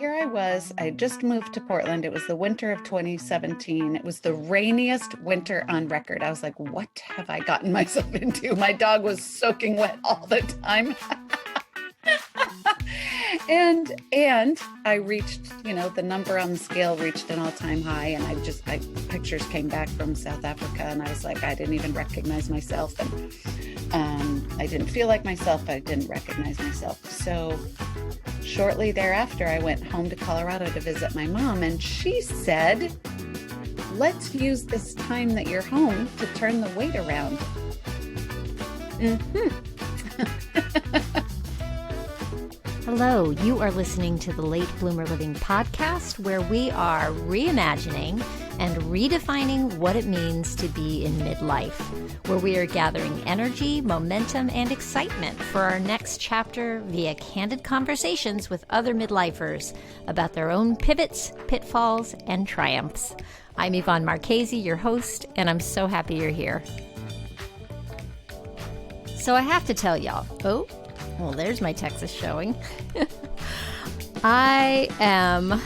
here I was. I just moved to Portland. It was the winter of 2017. It was the rainiest winter on record. I was like, what have I gotten myself into? My dog was soaking wet all the time. And I reached, the number on the scale reached an all-time high, and I pictures came back from South Africa, and I was like, I didn't even recognize myself, and I didn't feel like myself. I didn't recognize myself. So shortly thereafter, I went home to Colorado to visit my mom, and she said, let's use this time that you're home to turn the weight around. Hello, you are listening to the Late Bloomer Living podcast, where we are reimagining and redefining what it means to be in midlife, where we are gathering energy, momentum, and excitement for our next chapter via candid conversations with other midlifers about their own pivots, pitfalls, and triumphs. I'm Yvonne Marchese, your host, and I'm so happy you're here. So I have to tell y'all, well, there's my Texas showing. I am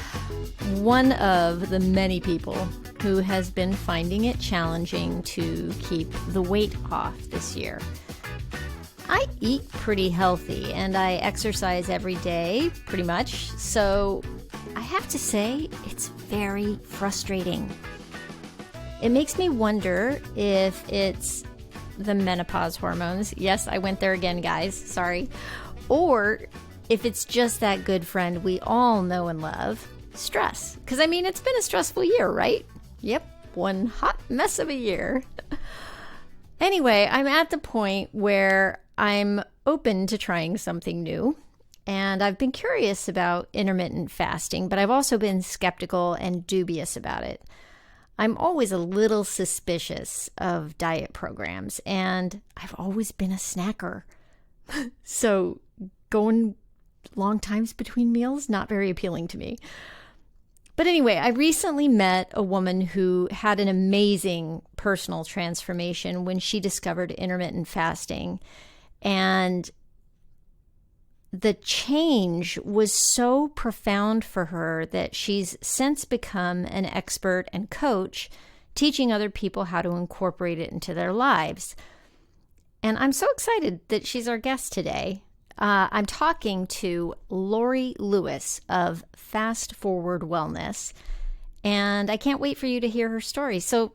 one of the many people who has been finding it challenging to keep the weight off this year. I eat pretty healthy and I exercise every day, pretty much. So I have to say, it's very frustrating. It makes me wonder if it's the menopause hormones. Yes, I went there again, guys. Sorry. Or if it's just that good friend we all know and love, stress. Because, it's been a stressful year, right? Yep, one hot mess of a year. Anyway, I'm at the point where I'm open to trying something new. And I've been curious about intermittent fasting, but I've also been skeptical and dubious about it. I'm always a little suspicious of diet programs, and I've always been a snacker. So going long times between meals, not very appealing to me. But anyway, I recently met a woman who had an amazing personal transformation when she discovered intermittent fasting. And the change was so profound for her that she's since become an expert and coach, teaching other people how to incorporate it into their lives. And I'm so excited that she's our guest today. I'm talking to Lori Lewis of Fast Forward Wellness, and I can't wait for you to hear her story. So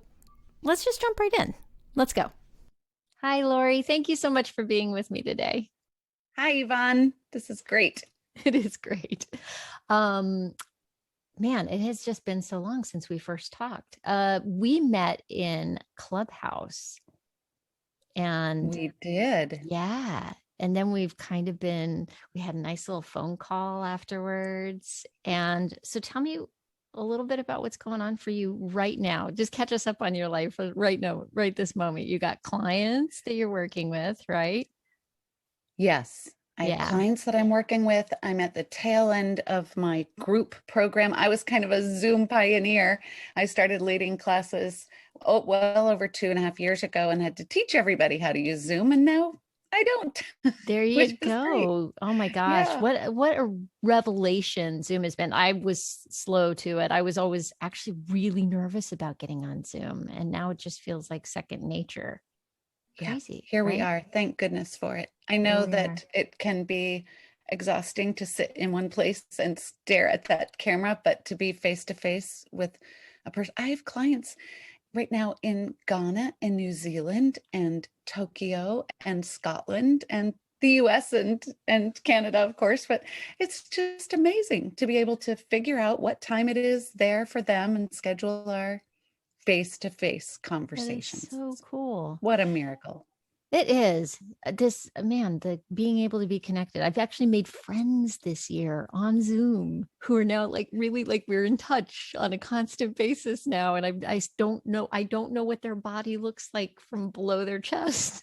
let's just jump right in. Let's go. Hi, Lori. Thank you so much for being with me today. Hi, Yvonne. This is great. It is great. Man, it has just been so long since we first talked. We met in Clubhouse. And we did. Yeah. And then we've kind of we had a nice little phone call afterwards. And so tell me a little bit about what's going on for you right now. Just catch us up on your life right now, right this moment. You got clients that you're working with, right? Yes. I have clients that I'm working with. I'm at the tail end of my group program. I was kind of a Zoom pioneer. I started leading classes well over 2.5 years ago and had to teach everybody how to use Zoom. And now I don't. There you go. Oh my gosh. Yeah. What a revelation Zoom has been. I was slow to it. I was always actually really nervous about getting on Zoom. And now it just feels like second nature. Crazy. Yeah, here we are. Thank goodness for it. I know that it can be exhausting to sit in one place and stare at that camera, but to be face to face with a person. I have clients right now in Ghana and New Zealand and Tokyo and Scotland and the US and Canada, of course, but it's just amazing to be able to figure out what time it is there for them and schedule our face-to-face conversations. So cool. What a miracle. It is. The being able to be connected. I've actually made friends this year on Zoom who are now really we're in touch on a constant basis now. And I don't know what their body looks like from below their chest.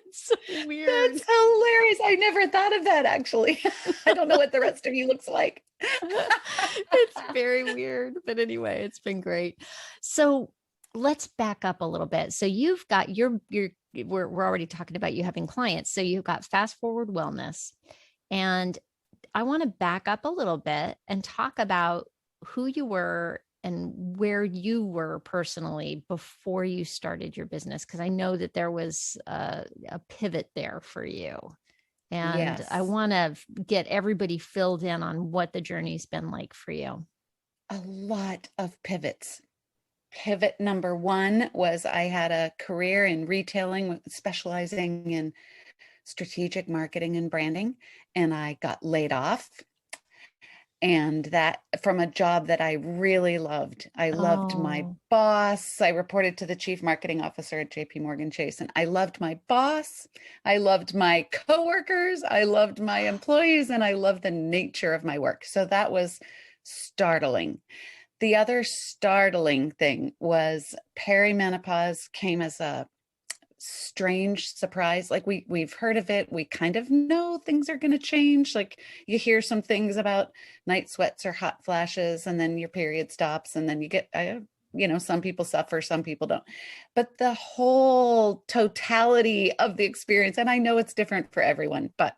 It's so weird. That's hilarious. I never thought of that, actually. I don't know what the rest of you looks like. It's very weird. But anyway, it's been great. So let's back up a little bit. So you've got we're already talking about you having clients. So you've got Fast Forward Wellness. And I want to back up a little bit and talk about who you were and where you were personally before you started your business, because I know that there was a pivot there for you. And I Yes. want to get everybody filled in on what the journey's been like for you. A lot of pivots. Pivot number one was I had a career in retailing, specializing in strategic marketing and branding, and I got laid off. And that from a job that I really loved. I loved my Oh, boss. I reported to the chief marketing officer at JP Morgan Chase, and I loved my boss. I loved my coworkers. I loved my employees, and I loved the nature of my work. So that was startling. The other startling thing was perimenopause came as a strange surprise. Like we've heard of it. We kind of know things are going to change. Like you hear some things about night sweats or hot flashes, and then your period stops, and then you get, some people suffer, some people don't. But the whole totality of the experience, and I know it's different for everyone, but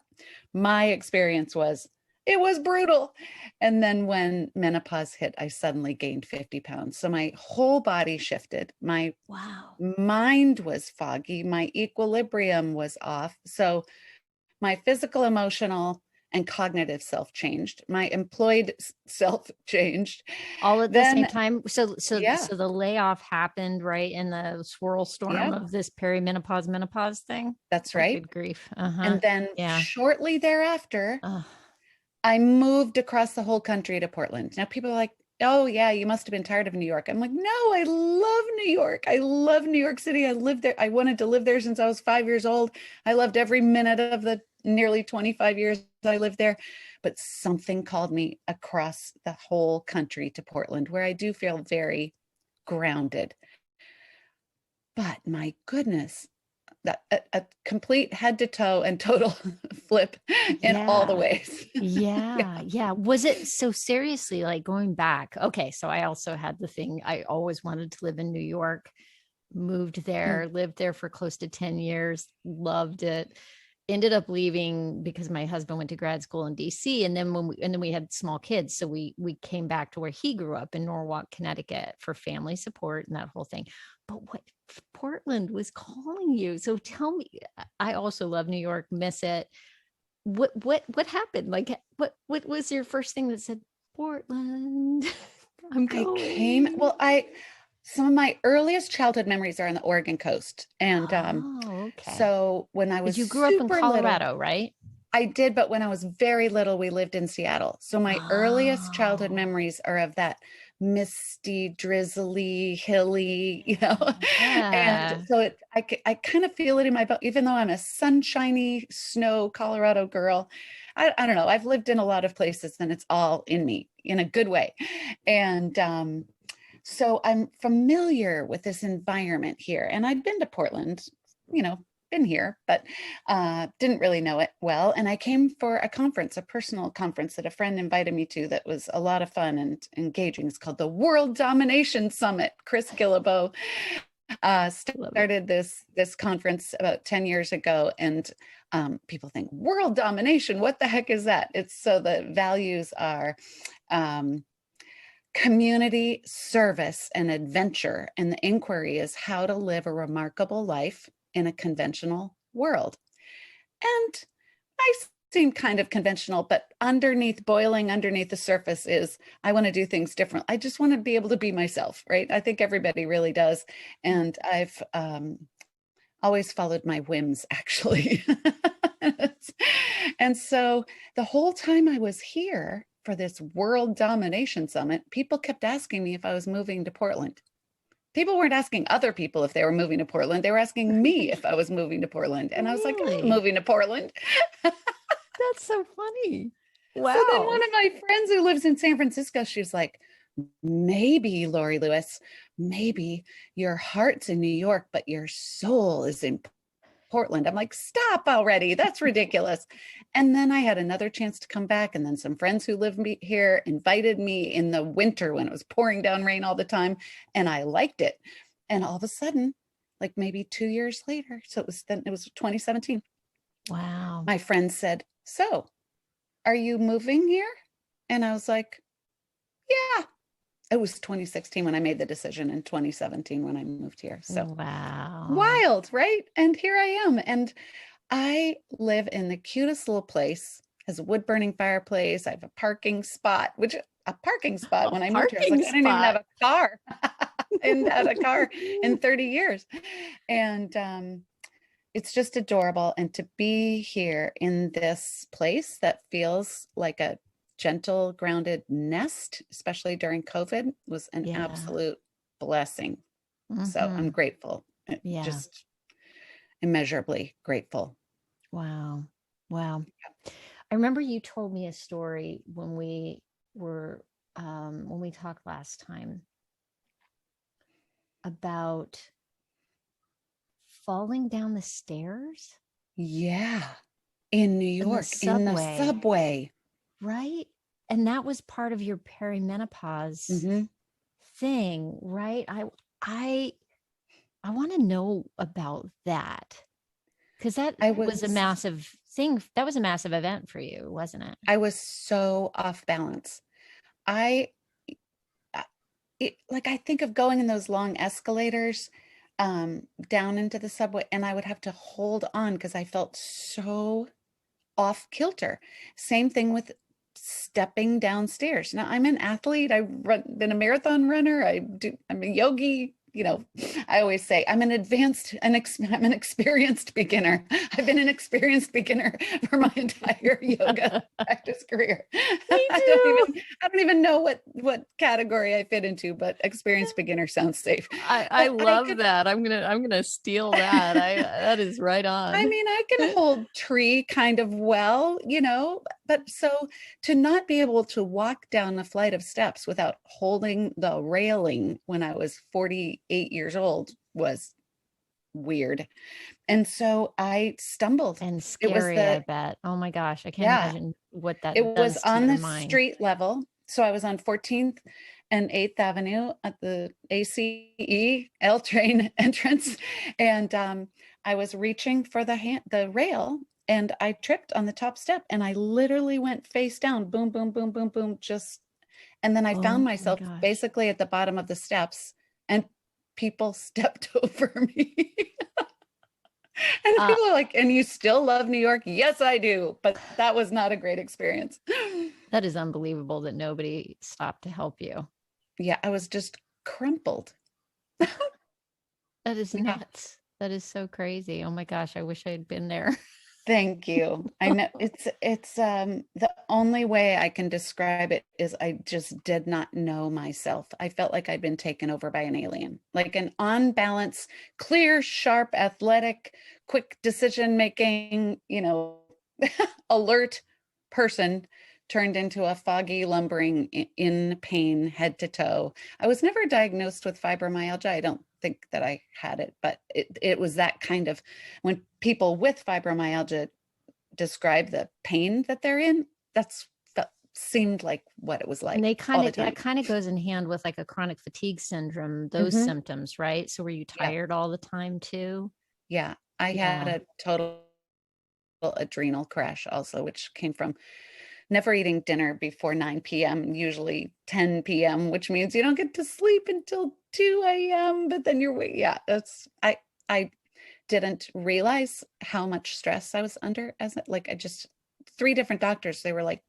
my experience was it was brutal. And then when menopause hit, I suddenly gained 50 pounds. So my whole body shifted. My wow. mind was foggy, my equilibrium was off. So my physical, emotional, and cognitive self changed. My employed self changed. All at the same Then, time. So yeah, the layoff happened right in the swirl storm yeah, of this perimenopause menopause thing. that's Oh, right. good grief. Uh-huh. And then Yeah. shortly thereafter, Uh, I moved across the whole country to Portland. Now people are like, oh yeah, you must have been tired of New York. I'm like, no, I love New York. I love New York City. I lived there. I wanted to live there since I was 5 years old. I loved every minute of the nearly 25 years I lived there. But something called me across the whole country to Portland, where I do feel very grounded. But my goodness, that a complete head to toe and total flip in all the yeah. ways. Yeah, yeah. Was it so seriously like going back? Okay, so I also had the thing I always wanted to live in New York, moved Yeah. there, lived there for close to 10 years, loved it. Ended up leaving because my husband went to grad school in DC, and then we had small kids, so we came back to where he grew up in Norwalk, Connecticut for family support and that whole thing. But what Portland was calling you. So tell me, I also love New York, miss it. What happened? Like what was your first thing that said Portland? I'm I came, going. well, some of my earliest childhood memories are on the Oregon coast. And Oh, okay. so when I Because was you grew up in super little, Colorado, right? I did, but when I was very little, we lived in Seattle. So my earliest childhood Oh, memories are of that misty, drizzly, hilly, and yeah. so I kind of feel it in my bones, even though I'm a sunshiny snow Colorado girl. I don't know. I've lived in a lot of places and it's all in me in a good way. And so I'm familiar with this environment here. And I'd been to Portland, you know, been here, but didn't really know it well. And I came for a conference, a personal conference that a friend invited me to that was a lot of fun and engaging. It's called the World Domination Summit. Chris Guillebeau Love it. started this conference about 10 years ago. And people think, world domination, what the heck is that? It's so the values are um, community, service, and adventure. And the inquiry is how to live a remarkable life in a conventional world. And I seem kind of conventional, but boiling underneath the surface is I want to do things different. I just want to be able to be myself, right? I think everybody really does. And I've always followed my whims, actually. And so the whole time I was here for this World Domination Summit, people kept asking me if I was moving to Portland. People weren't asking other people if they were moving to Portland. They were asking me if I was moving to Portland. And I was like, I'm Really? moving to Portland. That's so funny. So then Wow. one of my friends who lives in San Francisco, she's like, maybe, Lori Lewis, maybe your heart's in New York, but your soul is in Portland. I'm like, stop already. That's ridiculous. And then I had another chance to come back. And then some friends who live here invited me in the winter when it was pouring down rain all the time. And I liked it. And all of a sudden, like maybe 2 years later, so it was 2017, Wow. my friend said, so are you moving here? And I was like, yeah. It was 2016 when I made the decision, and 2017 when I moved here. So Wow. wild, right? And here I am. And I live in the cutest little place, has a wood burning fireplace. I have a parking spot, which a parking spot A when I moved here, I was parking like, I don't even have spot. a car. I hadn't had a car in 30 years. And it's just adorable. And to be here in this place that feels like a gentle, grounded nest, especially during COVID, was an Yeah. absolute blessing. So I'm Hmm. grateful, Yeah. just immeasurably grateful. Wow. Wow. I remember you told me a story when we were when we talked last time about falling down the stairs Yeah, in New in the York, in the subway, subway. right? And that was part of your perimenopause Hmm. thing, right? I I want to know about that because that I was a was massive thing. That was a massive event for you, wasn't it? I was so off balance. I uh, like I think of going in those long escalators down into the subway, and I would have to hold on because I felt so off kilter. Same thing with stepping downstairs. Now I'm an athlete. Been a marathon runner. I'm a yogi. I always say I'm an experienced beginner. I've been an experienced beginner for my entire yoga practice career. Me too. I don't even know what category I fit into, but experienced beginner sounds safe. I But I love could that. I'm gonna steal that. I that is right I on. mean, I can hold tree kind of well, but so to not be able to walk down a flight of steps without holding the railing when I was 48 years old was weird. And so I stumbled. And It was scary, I the, bet. Oh my gosh, I can't yeah, imagine what it that was does to on your the mind. street level. So I was on 14th and 8th Avenue at the ACE L train entrance. And I was reaching for the rail, and I tripped on the top step, and I literally went face down, boom, boom, boom, boom, boom, and then I found Oh my myself gosh. basically at the bottom of the steps, and people stepped over me. And Uh, people are like, and you still love New York? Yes, I do. But that was not a great experience. that is unbelievable that nobody stopped to help you. Yeah, I was just crumpled. That is Yeah. nuts. That is so crazy. Oh my gosh, I wish I had been there. Thank you. I know it's the only way I can describe it is I just did not know myself. I felt like I'd been taken over by an alien, like an on balance, clear, sharp, athletic, quick decision making, alert person turned into a foggy, lumbering in pain head to toe. I was never diagnosed with fibromyalgia. I don't think that I had it, but it was that kind of when people with fibromyalgia describe the pain that they're in, that seemed like what it was And like they all kind the of that time. kind of goes in hand with like a chronic fatigue syndrome, those Hmm. symptoms, right? So were you Yeah, tired all the time too? yeah. I had Yeah. a total adrenal crash also, which came from never eating dinner before 9 p.m., usually 10 p.m., which means you don't get to sleep until 2 a.m. But then yeah, I didn't realize how much stress I was under like I just three different doctors, they were like,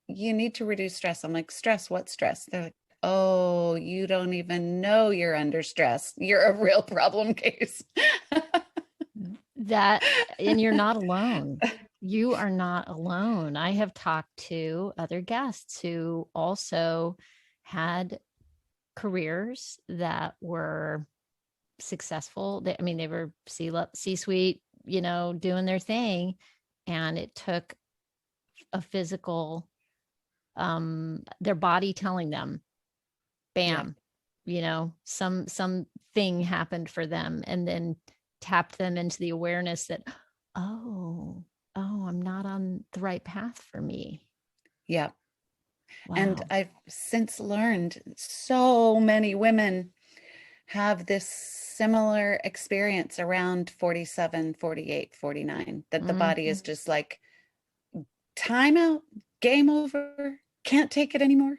you need to reduce stress. I'm like, stress? What stress? They're like, oh, you don't even know you're under stress. You're a real problem case. That and you're not alone. You are not alone. I have talked to other guests who also had careers that were successful. I mean, they were C-suite, doing their thing, and it took a physical, their body telling them, Yeah. bam, some thing happened for them, and then tapped them into the awareness that, oh, I'm not on the right path for me. Yeah. And Wow. I've since learned so many women have this similar experience around 47, 48, 49, that the body Mhm. is just like time out, game over, can't take it anymore.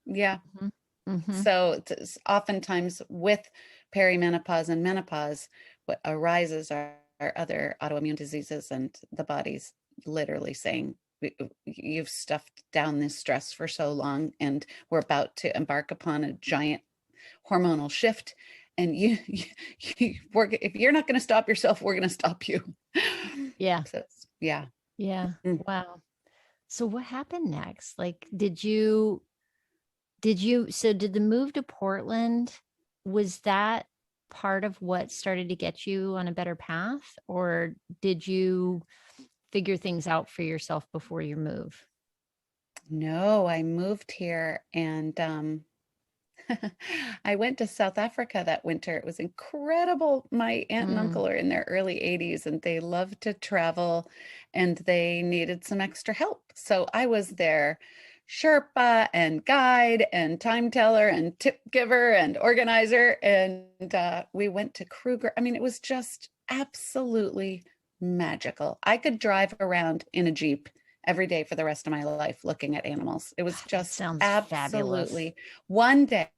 Yeah. Mhm. Mhm. So it's oftentimes with perimenopause and menopause, what arises are other autoimmune diseases, and the body's literally saying, You've stuffed down this stress for so long, and we're about to embark upon a giant hormonal shift. And if you're not going to stop yourself, we're going to stop you." Yeah. So, yeah. Yeah. Mm. Wow. So what happened next? Like, so did the move to Portland, was that part of what started to get you on a better path, or did you figure things out for yourself before your move? No, I moved here, and I went to South Africa that winter. It was incredible. My aunt and Mm, uncle are in their early 80s and they love to travel, and they needed some extra help. So I was their Sherpa and guide and time teller and tip giver and organizer. And we went to Kruger. I mean, it was just absolutely magical. I could drive around in a Jeep every day for the rest of my life looking at animals. It was that just sounds fabulous. absolutely one day,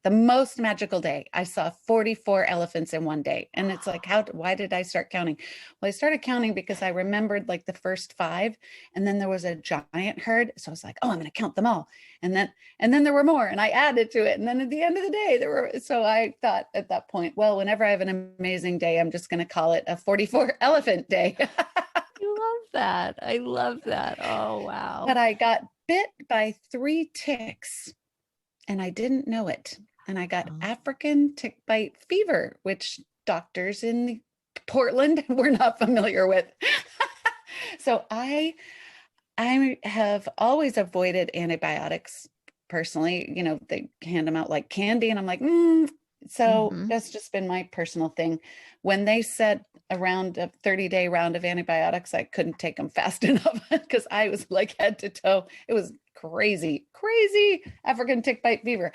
the most magical day. I saw 44 elephants in one day. And it's like, why did I start counting? Well, I started counting because I remembered like the first five, and then there was a giant herd. So I was like, oh, I'm going to count them all. And then there were more, and I added to it. And then at the end of the day, so I thought at that point, well, whenever I have an amazing day, I'm just going to call it a 44 elephant day. I love that. I love that. Oh, But wow. I got bit by 3 ticks and I didn't know it. And I got Oh, African tick bite fever, which doctors in Portland were not familiar with. So I have always avoided antibiotics personally. They hand them out like candy, and I'm like, so mhm. that's just been my personal thing. When they said around a 30-day round of antibiotics, I couldn't take them fast enough because I was like head to toe. It was crazy, crazy African tick bite fever.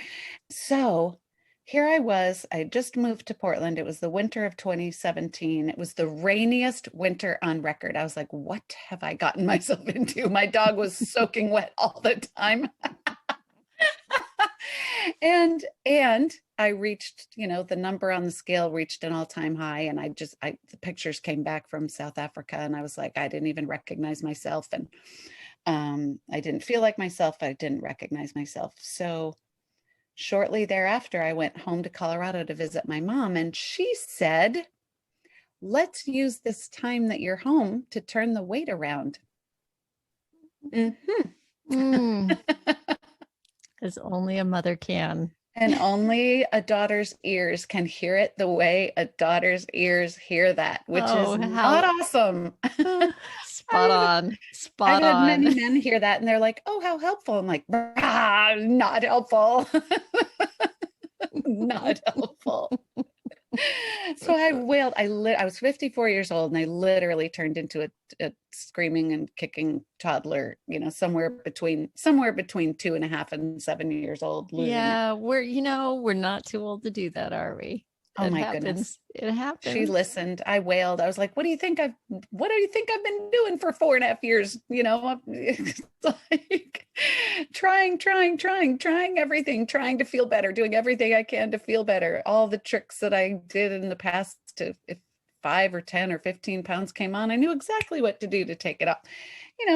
So here I was. I just moved to Portland. It was the winter of 2017. It was the rainiest winter on record. I was like, what have I gotten myself into? My dog was soaking wet all the time. And I reached, the number on the scale reached an all-time high. And the pictures came back from South Africa, and I was like, I didn't even recognize myself. And I didn't feel like myself. I didn't recognize myself. So shortly thereafter, I went home to Colorado to visit my mom, and she said, let's use this time that you're home to turn the weight around. Mhm. Mm, as only a mother can. And only a daughter's ears can hear it the way a daughter's ears hear that, which is Oh, not how awesome. spot I've, on. I've Spot had many on. men hear that and they're like, oh, how helpful. I'm like, not helpful. Not helpful. So I wailed. I was 54 years old, and I literally turned into a screaming and kicking toddler, somewhere between 2.5 and 7 years old, losing it. Yeah, we're not too old to do that, are we? Oh It my goodness. happens. It She happens. listened. I wailed. I was like, what do you think I've been doing for 4.5 years? It's like trying everything, trying to feel better, doing everything I can to feel better. All the tricks that I did in the past, if 5 or 10 or 15 pounds came on, I knew exactly what to do to take it up.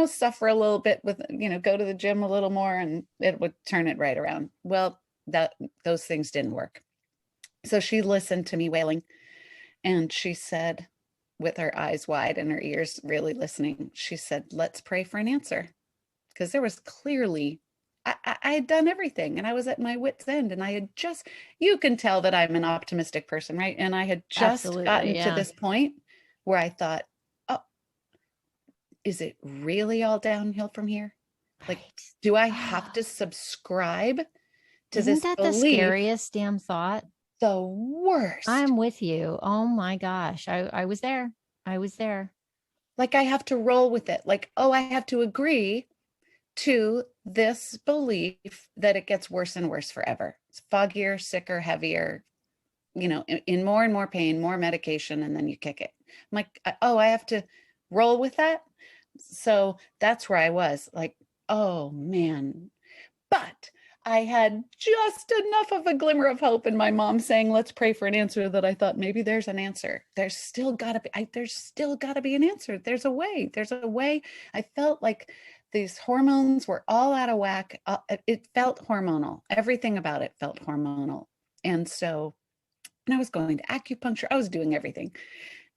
Suffer a little bit with, go to the gym a little more, and it would turn it right around. Well, those things didn't work. So she listened to me wailing, and she said, with her eyes wide and her ears really listening, she said, let's pray for an answer. Because there was clearly, I had done everything and I was at my wit's end. And you can tell that I'm an optimistic person, right? And I had just Absolutely. gotten to Yeah. this point where I thought, oh, is it really all downhill from here? Like, Right. do I have to subscribe to Isn't this that the belief? scariest damn thought? The worst. I'm with you. Oh my gosh. I was there. I was there. Like, I have to roll with it. Like, oh, I have to agree to this belief that it gets worse and worse forever. It's foggier, sicker, heavier, in more and more pain, more medication, and then you kick it. I'm like, oh, I have to roll with that. So that's where I was like, oh man. But I had just enough of a glimmer of hope in my mom saying, let's pray for an answer, that I thought maybe there's an answer. There's still gotta be, there's still gotta be an answer. There's a way, there's a way. I felt like these hormones were all out of whack. It felt hormonal. Everything about it felt hormonal. And so, and I was going to acupuncture. I was doing everything.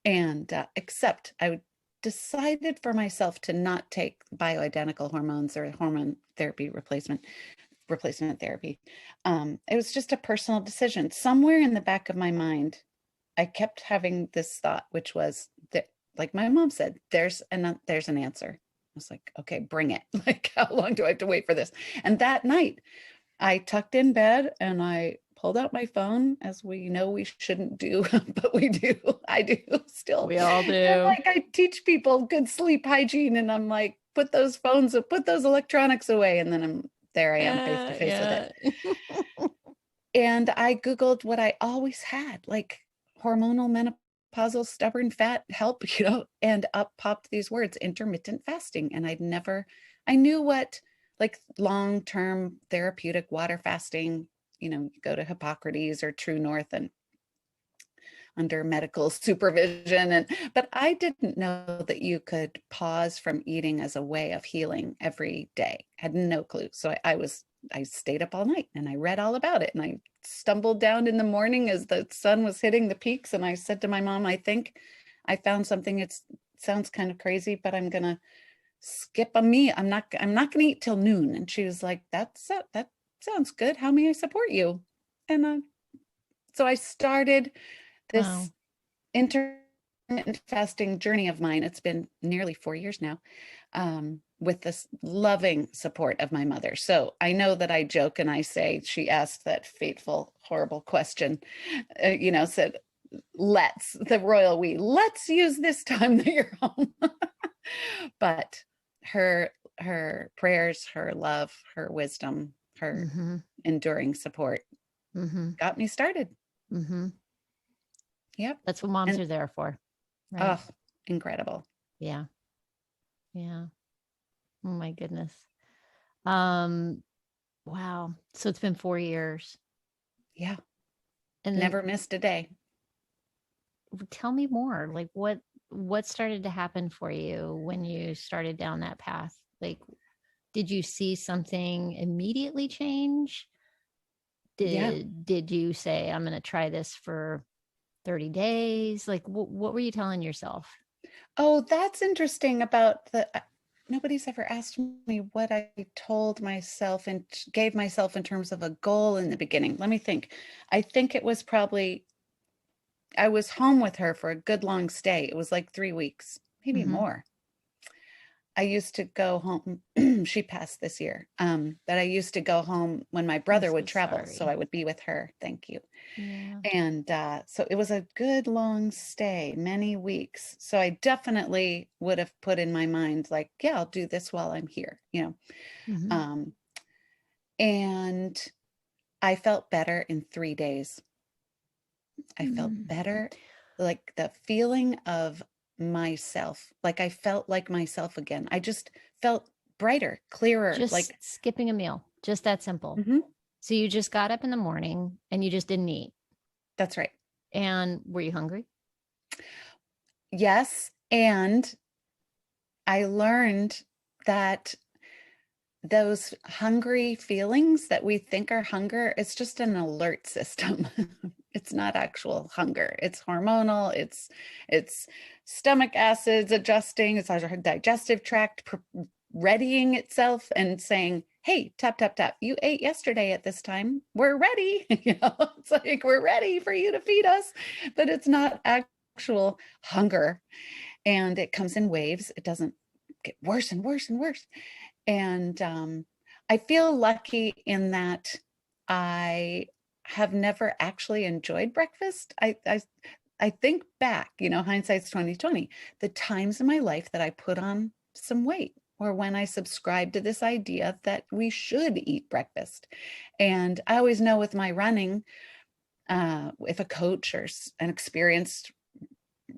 And except I decided for myself to not take bioidentical hormones or hormone therapy replacement therapy. It was just a personal decision. Somewhere in the back of my mind, I kept having this thought, which was that, like my mom said, there's an answer. I was like, okay, bring it. Like, how long do I have to wait for this? And that night, I tucked in bed and I pulled out my phone, as we know we shouldn't do, but we do. I do still. We all do. And like, I teach people good sleep hygiene, and I'm like, put those electronics away, and then there I am face to face with it. And I Googled what I always had, like hormonal menopausal stubborn fat help, and up popped these words, intermittent fasting. And I knew what like long-term therapeutic water fasting, you go to Hippocrates or True North and under medical supervision, but I didn't know that you could pause from eating as a way of healing every day. Had no clue. So I stayed up all night and I read all about it, and I stumbled down in the morning as the sun was hitting the peaks, and I said to my mom, I think I found something. It sounds kind of crazy, but I'm gonna skip a meal. I'm not gonna eat till noon. And she was like, that sounds good. How may I support you? And so I started this Wow. intermittent fasting journey of mine. It's been nearly 4 years now, with this loving support of my mother. So I know that I joke and I say, she asked that fateful, horrible question, said, let's use this time that you're home. But her prayers, her love, her wisdom, her enduring support got me started. Yep. That's what moms are there for. Right? Oh, incredible. Yeah. Yeah. Oh my goodness. Wow. So it's been 4 years. Yeah. And never missed a day. Tell me more. Like what started to happen for you when you started down that path? Like, did you see something immediately change? Did you say, I'm going to try this for 30 days? Like, what were you telling yourself? Oh, that's interesting about nobody's ever asked me what I told myself and gave myself in terms of a goal in the beginning. Let me think. I think it was probably, I was home with her for a good long stay. It was like 3 weeks, maybe more. I used to go home. She passed this year. But I used to go home when my brother would travel. So I would be with her. Thank you. Yeah. And so it was a good long stay, many weeks. So I definitely would have put in my mind, like, yeah, I'll do this while I'm here, and I felt better in 3 days. I felt better, like the feeling of myself, like I felt like myself again. I just felt brighter, clearer. Just like skipping a meal, just that simple. So you just got up in the morning and you just didn't eat. That's right. And were you hungry? Yes. And I learned that those hungry feelings that we think are hunger, it's just an alert system. It's not actual hunger. It's hormonal. It's stomach acids adjusting. It's our digestive tract readying itself and saying, hey, tap, tap, tap. You ate yesterday at this time. We're ready. It's like, we're ready for you to feed us, but it's not actual hunger. And it comes in waves. It doesn't get worse and worse and worse. And I feel lucky in that I have never actually enjoyed breakfast. I think back, hindsight's 2020, the times in my life that I put on some weight, or when I subscribed to this idea that we should eat breakfast. And I always know with my running, if a coach or an experienced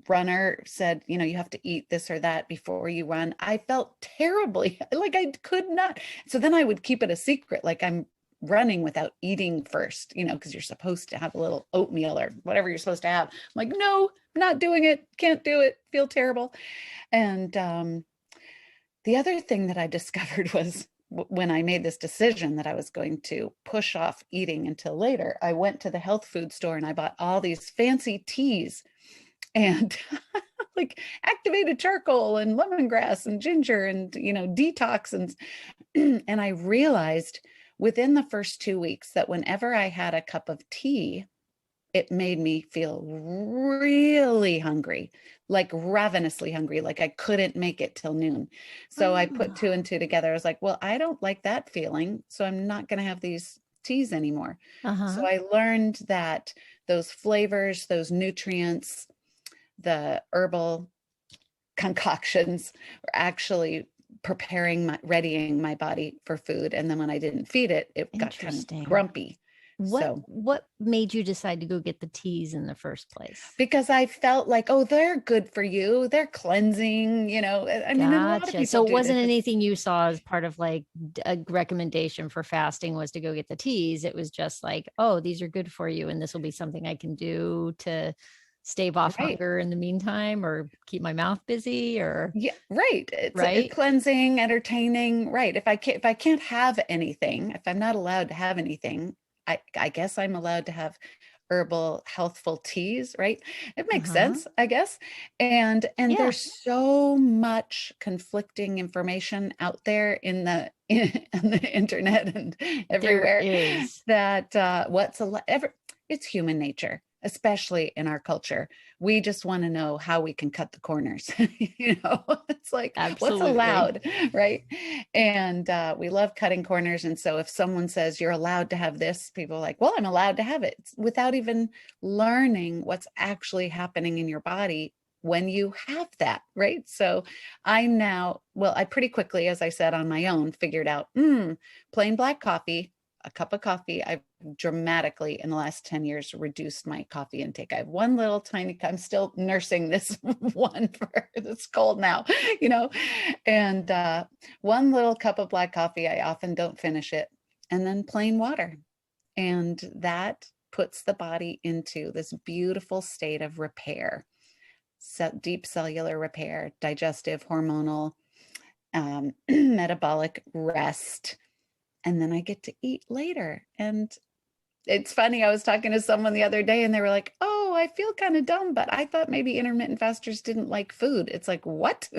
runner said, you have to eat this or that before you run, I felt terribly, like I could not. So then I would keep it a secret, like I'm running without eating first, because you're supposed to have a little oatmeal or whatever you're supposed to have. I'm like, no, I'm not doing it. Can't do it. Feel terrible. And the other thing that I discovered was when I made this decision that I was going to push off eating until later, I went to the health food store and I bought all these fancy teas and like activated charcoal and lemongrass and ginger and, detox. And I realized within the first 2 weeks that whenever I had a cup of tea, it made me feel really hungry, like ravenously hungry, like I couldn't make it till noon. So I put two Oh. and two together. I was like, well, I don't like that feeling, so I'm not going to have these teas anymore. So Uh-huh. I learned that those flavors, those nutrients, the herbal concoctions were actually readying my body for food. And then when I didn't feed it, it got kind of Interesting. grumpy. What So what made you decide to go get the teas in the first place? because I felt like, oh, they're good for you. They're cleansing, I mean, and a lot of Gotcha. people So it do wasn't this. anything you saw as part of like a recommendation for fasting was to go get the teas. It was just like, oh, these are good for you, and this will be something I can do to stave off Right. hunger in the meantime or keep my mouth busy or Yeah, right. It's a right? cleansing, entertaining, right. If I can't have anything, if I'm not allowed to have anything, I guess I'm allowed to have herbal healthful teas, right? It makes Uh-huh. sense, I guess. And Yeah, there's so much conflicting information out there on the internet and there everywhere is. that it's human nature, especially in our culture. We just want to know how we can cut the corners. It's like what's Absolutely. allowed, right? And we love cutting corners. And so if someone says you're allowed to have this, people are like, well, I'm allowed to have it without even learning what's actually happening in your body when you have that, right? So I pretty quickly, as I said, on my own, figured out plain black coffee, a cup of coffee. I've dramatically in the last 10 years reduced my coffee intake. I have one little tiny, I'm still nursing this one for this cold now, you know, and one little cup of black coffee. I often don't finish it. And then plain water. And that puts the body into this beautiful state of repair, deep cellular repair, digestive, hormonal, metabolic rest. And then I get to eat later. And it's funny, I was talking to someone the other day and they were like, oh, I feel kind of dumb, but I thought maybe intermittent fasters didn't like food. It's like, what?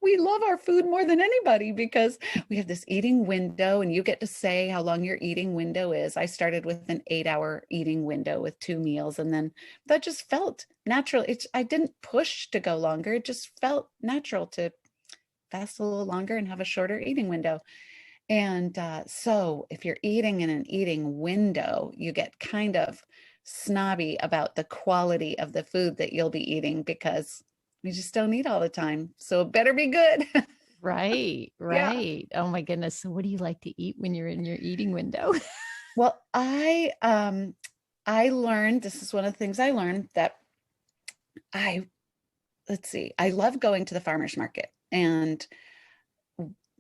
We love our food more than anybody because we have this eating window and you get to say how long your eating window is. I started with an 8-hour eating window with 2 meals, and then that just felt natural. I didn't push to go longer. It just felt natural to fast a little longer and have a shorter eating window. And so if you're eating in an eating window, you get kind of snobby about the quality of the food that you'll be eating because we just don't eat all the time. So it better be good. Right, Yeah. right. Oh my goodness. So what do you like to eat when you're in your eating window? Well, I learned, this is one of the things I learned, that I let's see, I love going to the farmer's market. And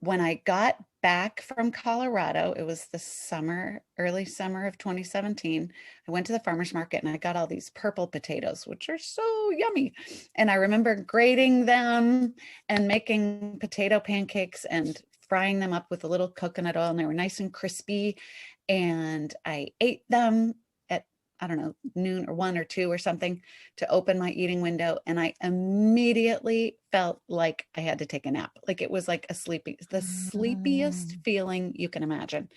when I got back from Colorado, it was the early summer of 2017. I went to the farmer's market and I got all these purple potatoes, which are so yummy. And I remember grating them and making potato pancakes and frying them up with a little coconut oil, and they were nice and crispy. And I ate them at, I don't know, noon or 1 or 2 or something to open my eating window. And I immediately felt like I had to take a nap. Like it was like the sleepiest Mm, feeling you can imagine.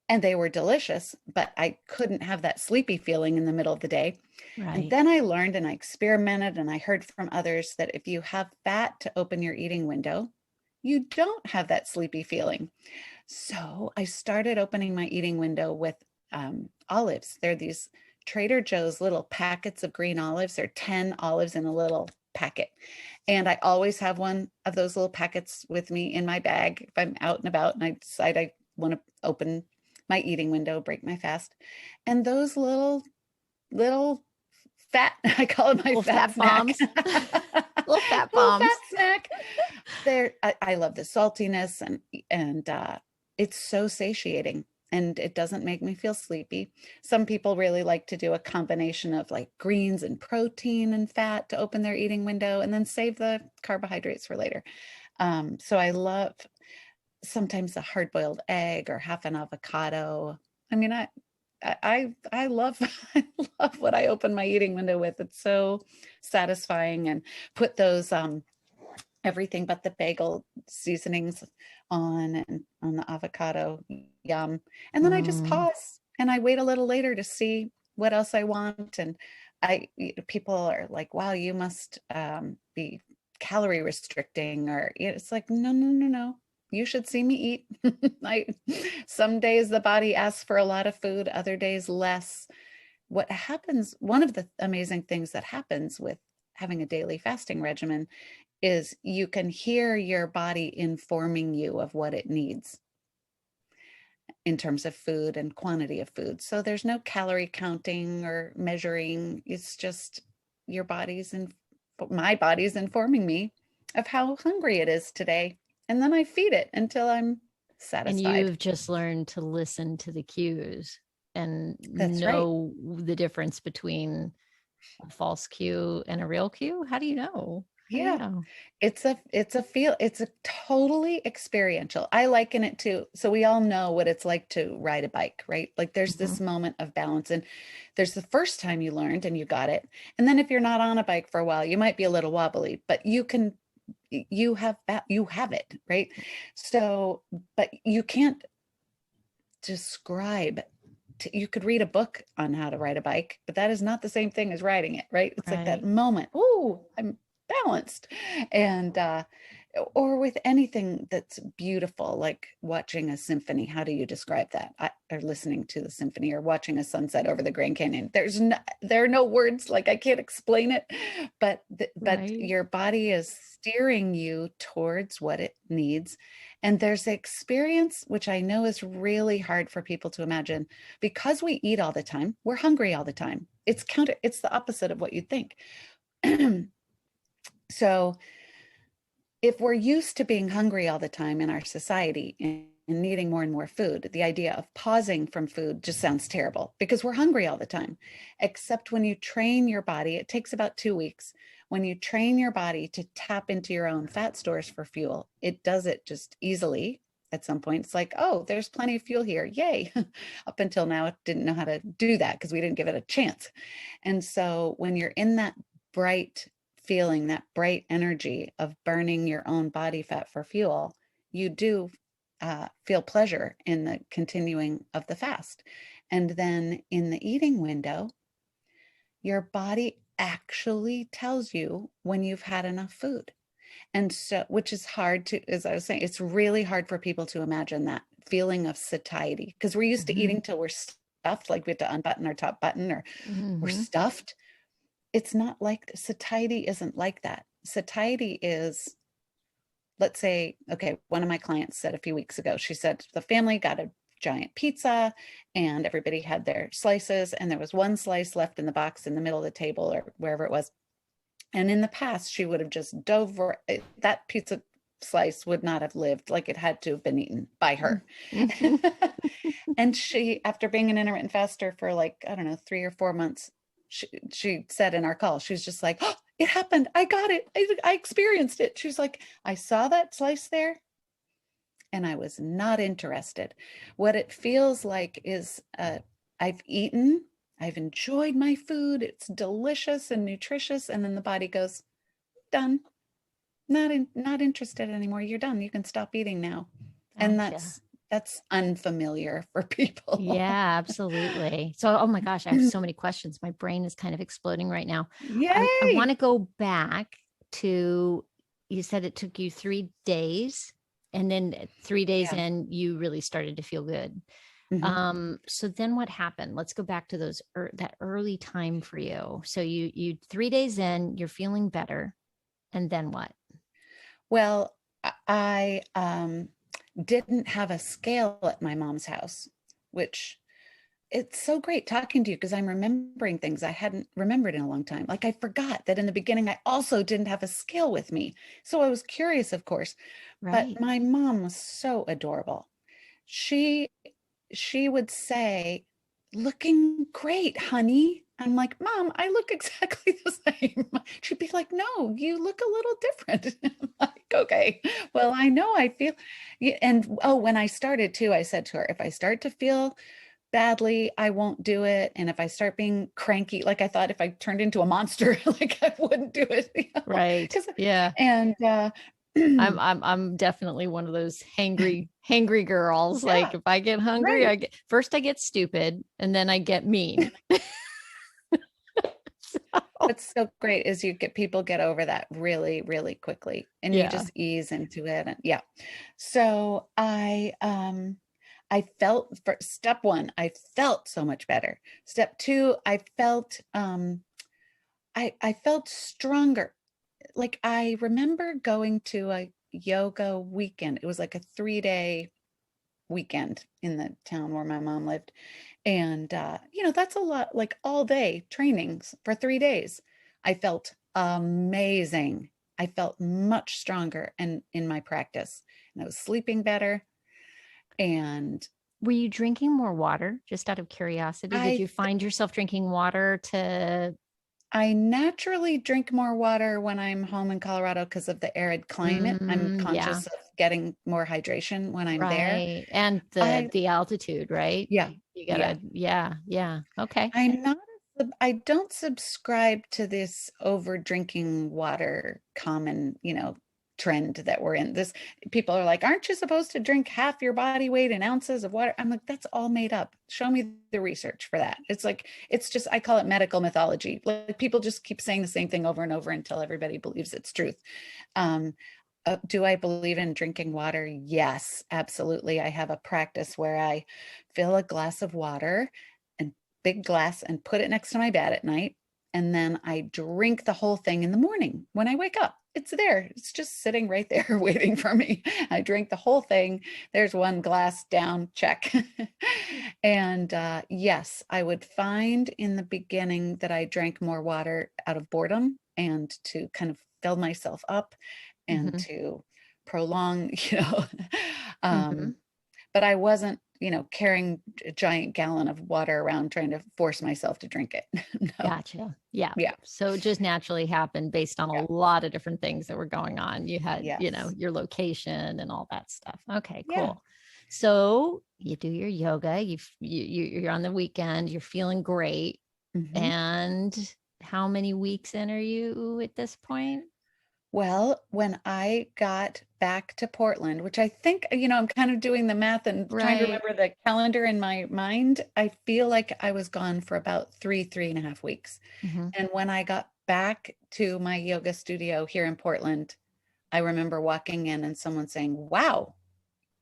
And they were delicious, but I couldn't have that sleepy feeling in the middle of the day. And right. then I learned and I experimented and I heard from others that if you have fat to open your eating window, you don't have that sleepy feeling. So I started opening my eating window with olives. They're these Trader Joe's little packets of green olives. They're 10 olives in a little packet. And I always have one of those little packets with me in my bag if I'm out and about and I decide I want to open my eating window, break my fast. And those little fat, I call it my Little fat fat snack. bombs. Little fat Little bombs. fat snack. I love the saltiness, and it's so satiating, and it doesn't make me feel sleepy. Some people really like to do a combination of like greens and protein and fat to open their eating window and then save the carbohydrates for later. So I love sometimes a hard-boiled egg or half an avocado. I mean, I love I love what I open my eating window with. It's so satisfying, and put those everything but the bagel seasonings on, and on the avocado. Yum. And then I just Mm. pause and I wait a little later to see what else I want. And people are like, wow, you must be calorie restricting, or it's like, no, no, no, no. You should see me eat. I some days the body asks for a lot of food, other days less. What happens, one of the amazing things that happens with having a daily fasting regimen is you can hear your body informing you of what it needs in terms of food and quantity of food. So there's no calorie counting or measuring. It's just your body's and my body's informing me of how hungry it is today. And then I feed it until I'm And satisfied. you've just learned to listen to the cues and That's right. know the difference between a false cue and a real cue. How do you know? How do you Yeah. know? It's a totally experiential. I liken it to, so we all know what it's like to ride a bike, right? Like there's this Mhm. moment of balance, and there's the first time you learned and you got it. And then if you're not on a bike for a while, you might be a little wobbly, but you have it, right? So, but you can't describe, you could read a book on how to ride a bike, but that is not the same thing as riding it, right? It's like that Right. moment, oh, I'm balanced. And or with anything that's beautiful, like watching a symphony. How do you describe that? Or listening to the symphony, or watching a sunset over the Grand Canyon. There are no words, like I can't explain it, but Right. your body is steering you towards what it needs. And there's the experience, which I know is really hard for people to imagine, because we eat all the time, we're hungry all the time. It's the opposite of what you'd think. So if we're used to being hungry all the time in our society and needing more and more food, the idea of pausing from food just sounds terrible because we're hungry all the time. Except when you train your body, it takes about 2 weeks. When you train your body to tap into your own fat stores for fuel, it does it just easily. At some point, it's like, oh, there's plenty of fuel here. Yay. Up until now, it didn't know how to do that because we didn't give it a chance. And so when you're in that bright feeling, that bright energy of burning your own body fat for fuel, you do feel pleasure in the continuing of the fast. And then in the eating window, your body actually tells you when you've had enough food. And so, which is hard to, as I was saying, it's really hard for people to imagine that feeling of satiety because we're used to Mhm. eating till we're stuffed, like we have to unbutton our top button, or we're Mhm. stuffed. It's not like satiety isn't like that. Satiety is, let's say, okay, one of my clients said a few weeks ago, she said the family got a giant pizza and everybody had their slices, and there was one slice left in the box in the middle of the table or wherever it was. And in the past, she would have just dove that pizza slice would not have lived, like it had to have been eaten by her. Mhm. And she, after being an intermittent faster for like, I don't know, 3 or 4 months, she said in our call, she's just like, oh, it happened. I got it. I experienced it. She's like, I saw that slice there and I was not interested. What it feels like is I've eaten, I've enjoyed my food. It's delicious and nutritious. And then the body goes, done. Not interested anymore. You're done. You can stop eating now. And Gotcha. that's unfamiliar for people. Yeah, absolutely. So, oh my gosh, I have so many questions. My brain is kind of exploding right now. I want Yay. to go back to, you said it took you 3 days, and then 3 days Yeah. in, you really started to feel good. Mhm. So then what happened? Let's go back to that early time for you. So you 3 days in, you're feeling better, and then what? Well, I didn't have a scale at my mom's house, which it's so great talking to you because I'm remembering things I hadn't remembered in a long time. Like I forgot that in the beginning, I also didn't have a scale with me. So I was curious, of course, but Right. my mom was so adorable. She she would say, "Looking great, honey." I'm like, "Mom, I look exactly the same." She'd be like, "No, you look a little different." I'm like, "Okay, well, I know I feel." And oh, when I started too, I said to her, "If I start to feel badly, I won't do it. And if I start being cranky, like I thought if I turned into a monster, like I wouldn't do it, you know, Right. because Yeah. and I'm definitely one of those hangry girls. Like yeah, if I get hungry, right. I get stupid and then I get mean. So, What's so great is you get people get over that really, really quickly and you yeah. just ease into it. And yeah. So I felt for step one, I felt so much better. Step two, I felt stronger. Like I remember going to a yoga weekend. It was like a 3-day weekend in the town where my mom lived. And that's a lot, like all day trainings for 3 days. I felt amazing. I felt much stronger and in my practice. And I was sleeping better. And Were you drinking more water just out of curiosity? Did I you find yourself drinking water to I naturally drink more water when I'm home in Colorado because of the arid climate. I'm yeah, conscious of getting more hydration when I'm there. right. And I, the altitude, right? yeah, You yeah. gotta, yeah, yeah. Okay. I'm not, I don't subscribe to this over drinking water common, trend that we're in. This people are like, aren't you supposed to drink half your body weight in ounces of water? I'm like, that's all made up. Show me the research for that. It's like, it's just, I call it medical mythology. Like people just keep saying the same thing over and over until everybody believes it's truth. Um, do I believe in drinking water? Yes, absolutely. I have a practice where I fill a glass of water and big glass and put it next to my bed at night. And then I drink the whole thing in the morning when I wake up. It's there. It's just sitting right there waiting for me. I drink the whole thing. There's one glass down, check. And yes, I would find in the beginning that I drank more water out of boredom and to kind of fill myself up and Mm-hmm. to prolong, Mm-hmm. um, but I wasn't, carrying a giant gallon of water around trying to force myself to drink it. No. Gotcha. Yeah. Yeah. So it just naturally happened based on Yeah. a lot of different things that were going on. You had, Yes. your location and all that stuff. Okay, Yeah. cool. So you do your yoga, you're on the weekend, you're feeling great. Mhm. And how many weeks in are you at this point? Well, when I got back to Portland, which I think, I'm kind of doing the math and trying to Right. remember the calendar in my mind, I feel like I was gone for about 3.5 weeks. Mm-hmm. And when I got back to my yoga studio here in Portland, I remember walking in and someone saying, "Wow,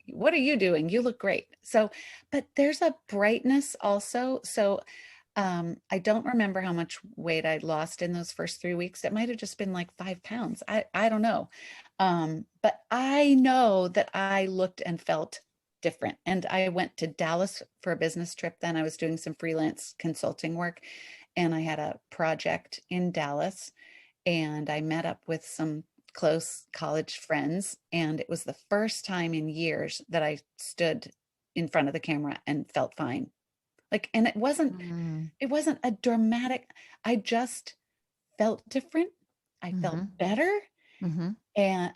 what are you doing? You look great." So, but there's a brightness also. So, I don't remember how much weight I lost in those first 3 weeks. It might have just been like 5 pounds. I don't know. But I know that I looked and felt different. And I went to Dallas for a business trip. Then I was doing some freelance consulting work, and I had a project in Dallas, and I met up with some close college friends, and it was the first time in years that I stood in front of the camera and felt fine. Like, and Mm-hmm. it wasn't a dramatic, I just felt different. I felt better, Mm-hmm. and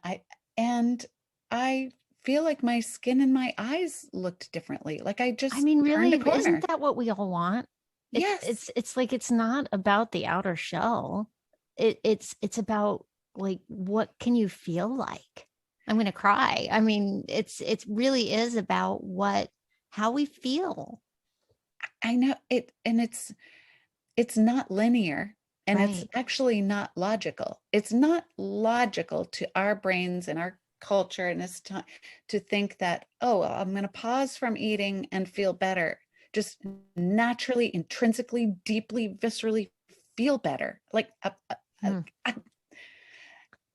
and I feel like my skin and my eyes looked differently. Like I I just mean, turned really, a isn't corner. that what we all want? Yes. It's like it's not about the outer shell. It's about like what can you feel like? I'm gonna cry. I mean, it really is about what how we feel. I know it, and it's not linear, and it's Right. actually not logical. It's not logical to our brains and our culture and this time to think that, oh, well, I'm going to pause from eating and feel better. Just naturally, intrinsically, deeply, viscerally feel better. Like uh, Hmm. uh,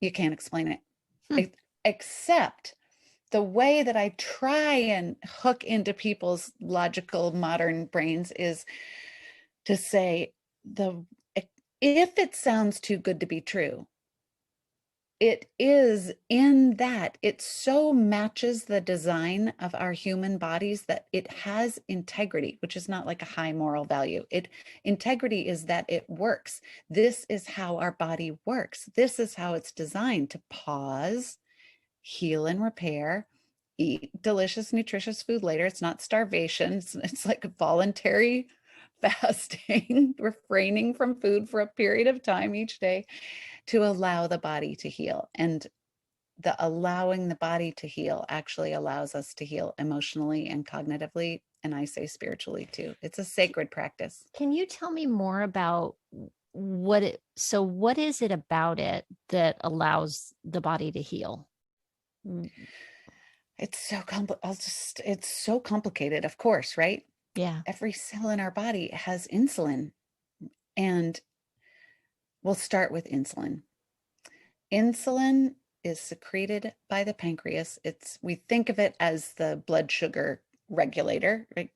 you can't explain it. Hmm. Except the way that I try and hook into people's logical modern brains is to say, the if it sounds too good to be true, it is in that it so matches the design of our human bodies that it has integrity, which is not like a high moral value. Integrity is that it works. This is how our body works. This is how it's designed to pause, heal and repair, eat delicious, nutritious food later. It's not starvation. It's like a voluntary fasting, refraining from food for a period of time each day to allow the body to heal. And the allowing the body to heal actually allows us to heal emotionally and cognitively, and I say spiritually too. It's a sacred practice. Can you tell me more about what is it about it that allows the body to heal? It's so it's so complicated, of course, right? Yeah. Every cell in our body has insulin, and we'll start with insulin. Insulin is secreted by the pancreas. We think of it as the blood sugar regulator, right?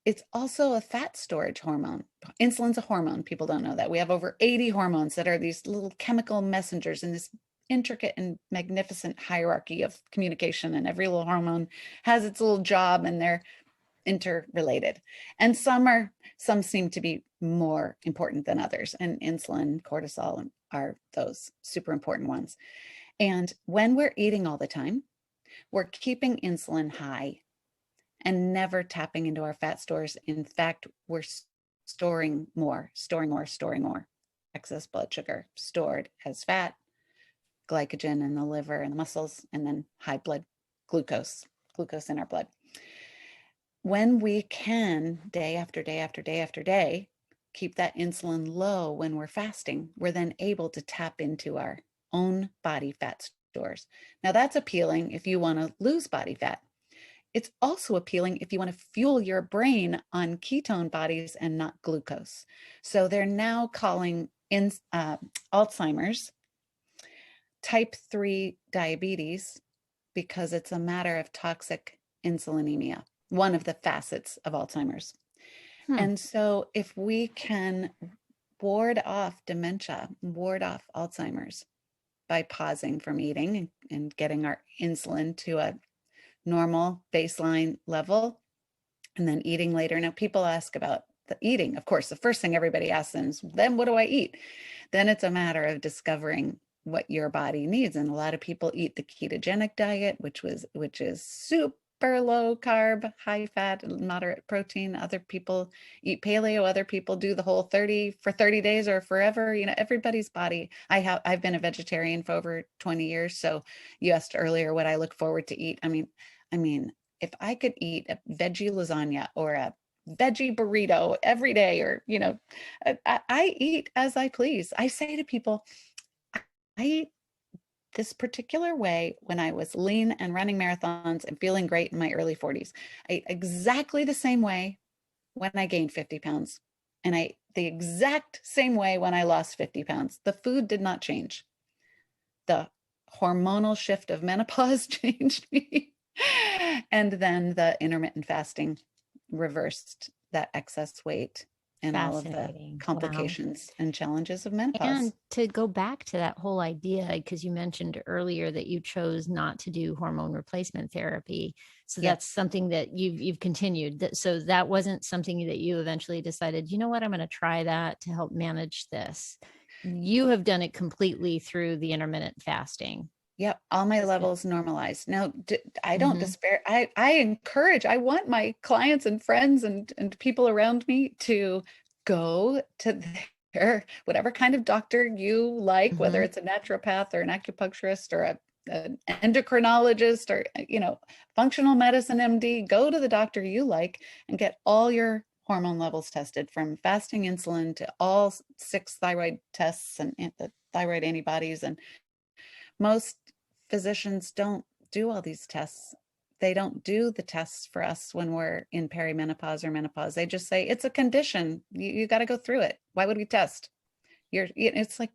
It's also a fat storage hormone. Insulin's a hormone. People don't know that. We have over 80 hormones that are these little chemical messengers in this intricate and magnificent hierarchy of communication. And every little hormone has its little job, and they're interrelated. And some seem to be more important than others. And insulin, cortisol are those super important ones. And when we're eating all the time, we're keeping insulin high and never tapping into our fat stores. In fact, we're storing more. Excess blood sugar stored as fat, glycogen in the liver and the muscles, and then high blood glucose in our blood. When we can, day after day after day after day, keep that insulin low when we're fasting, we're then able to tap into our own body fat stores. Now, that's appealing if you want to lose body fat. It's also appealing if you want to fuel your brain on ketone bodies and not glucose. So they're now calling in Alzheimer's type 3 diabetes because it's a matter of toxic insulinemia, one of the facets of Alzheimer's. And so if we can ward off dementia, ward off Alzheimer's by pausing from eating and getting our insulin to a normal baseline level, and then eating later. Now, people ask about the eating. Of course, the first thing everybody asks them is, then what do I eat? Then it's a matter of discovering what your body needs. And a lot of people eat the ketogenic diet, which is super low carb, high fat, moderate protein. Other people eat paleo. Other people do the whole 30 for 30 days or forever. You know, everybody's body. I've been a vegetarian for over 20 years. So you asked earlier what I look forward to eat. I mean, if I could eat a veggie lasagna or a veggie burrito every day, or, you know, I eat as I please. I say to people, I eat this particular way when I was lean and running marathons and feeling great in my early 40s. I ate exactly the same way when I gained 50 pounds. And I ate the exact same way when I lost 50 pounds. The food did not change. The hormonal shift of menopause changed me. And then the intermittent fasting reversed that excess weight and all of the complications and challenges of menopause. And to go back to that whole idea, because you mentioned earlier that you chose not to do hormone replacement therapy. So that's something that you've continued. So that wasn't something that you eventually decided, you know what, I'm going to try that to help manage this. You have done it completely through the intermittent fasting. Yep, all my levels normalized. Now, I don't despair. I want my clients and friends and people around me to go to their whatever kind of doctor you like, whether it's a naturopath or an acupuncturist or an endocrinologist or, you know, functional medicine MD. Go to the doctor you like and get all your hormone levels tested, from fasting insulin to all 6 thyroid tests and the thyroid antibodies. And most physicians don't do all these tests. They don't do the tests for us when we're in perimenopause or menopause. They just say, it's a condition. You got to go through it. Why would we test? It's like,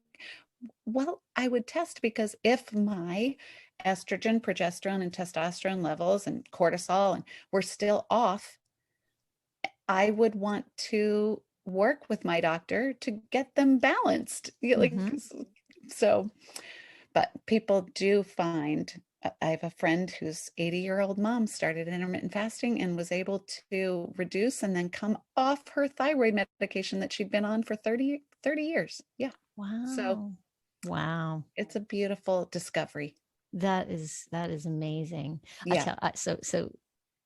well, I would test because if my estrogen, progesterone, and testosterone levels and cortisol, and we're still off, I would want to work with my doctor to get them balanced. So, but people do find, I have a friend whose 80-year-old mom started intermittent fasting and was able to reduce and then come off her thyroid medication that she'd been on for 30 years. Yeah. So Wow. it's a beautiful discovery. That is amazing. Yeah. So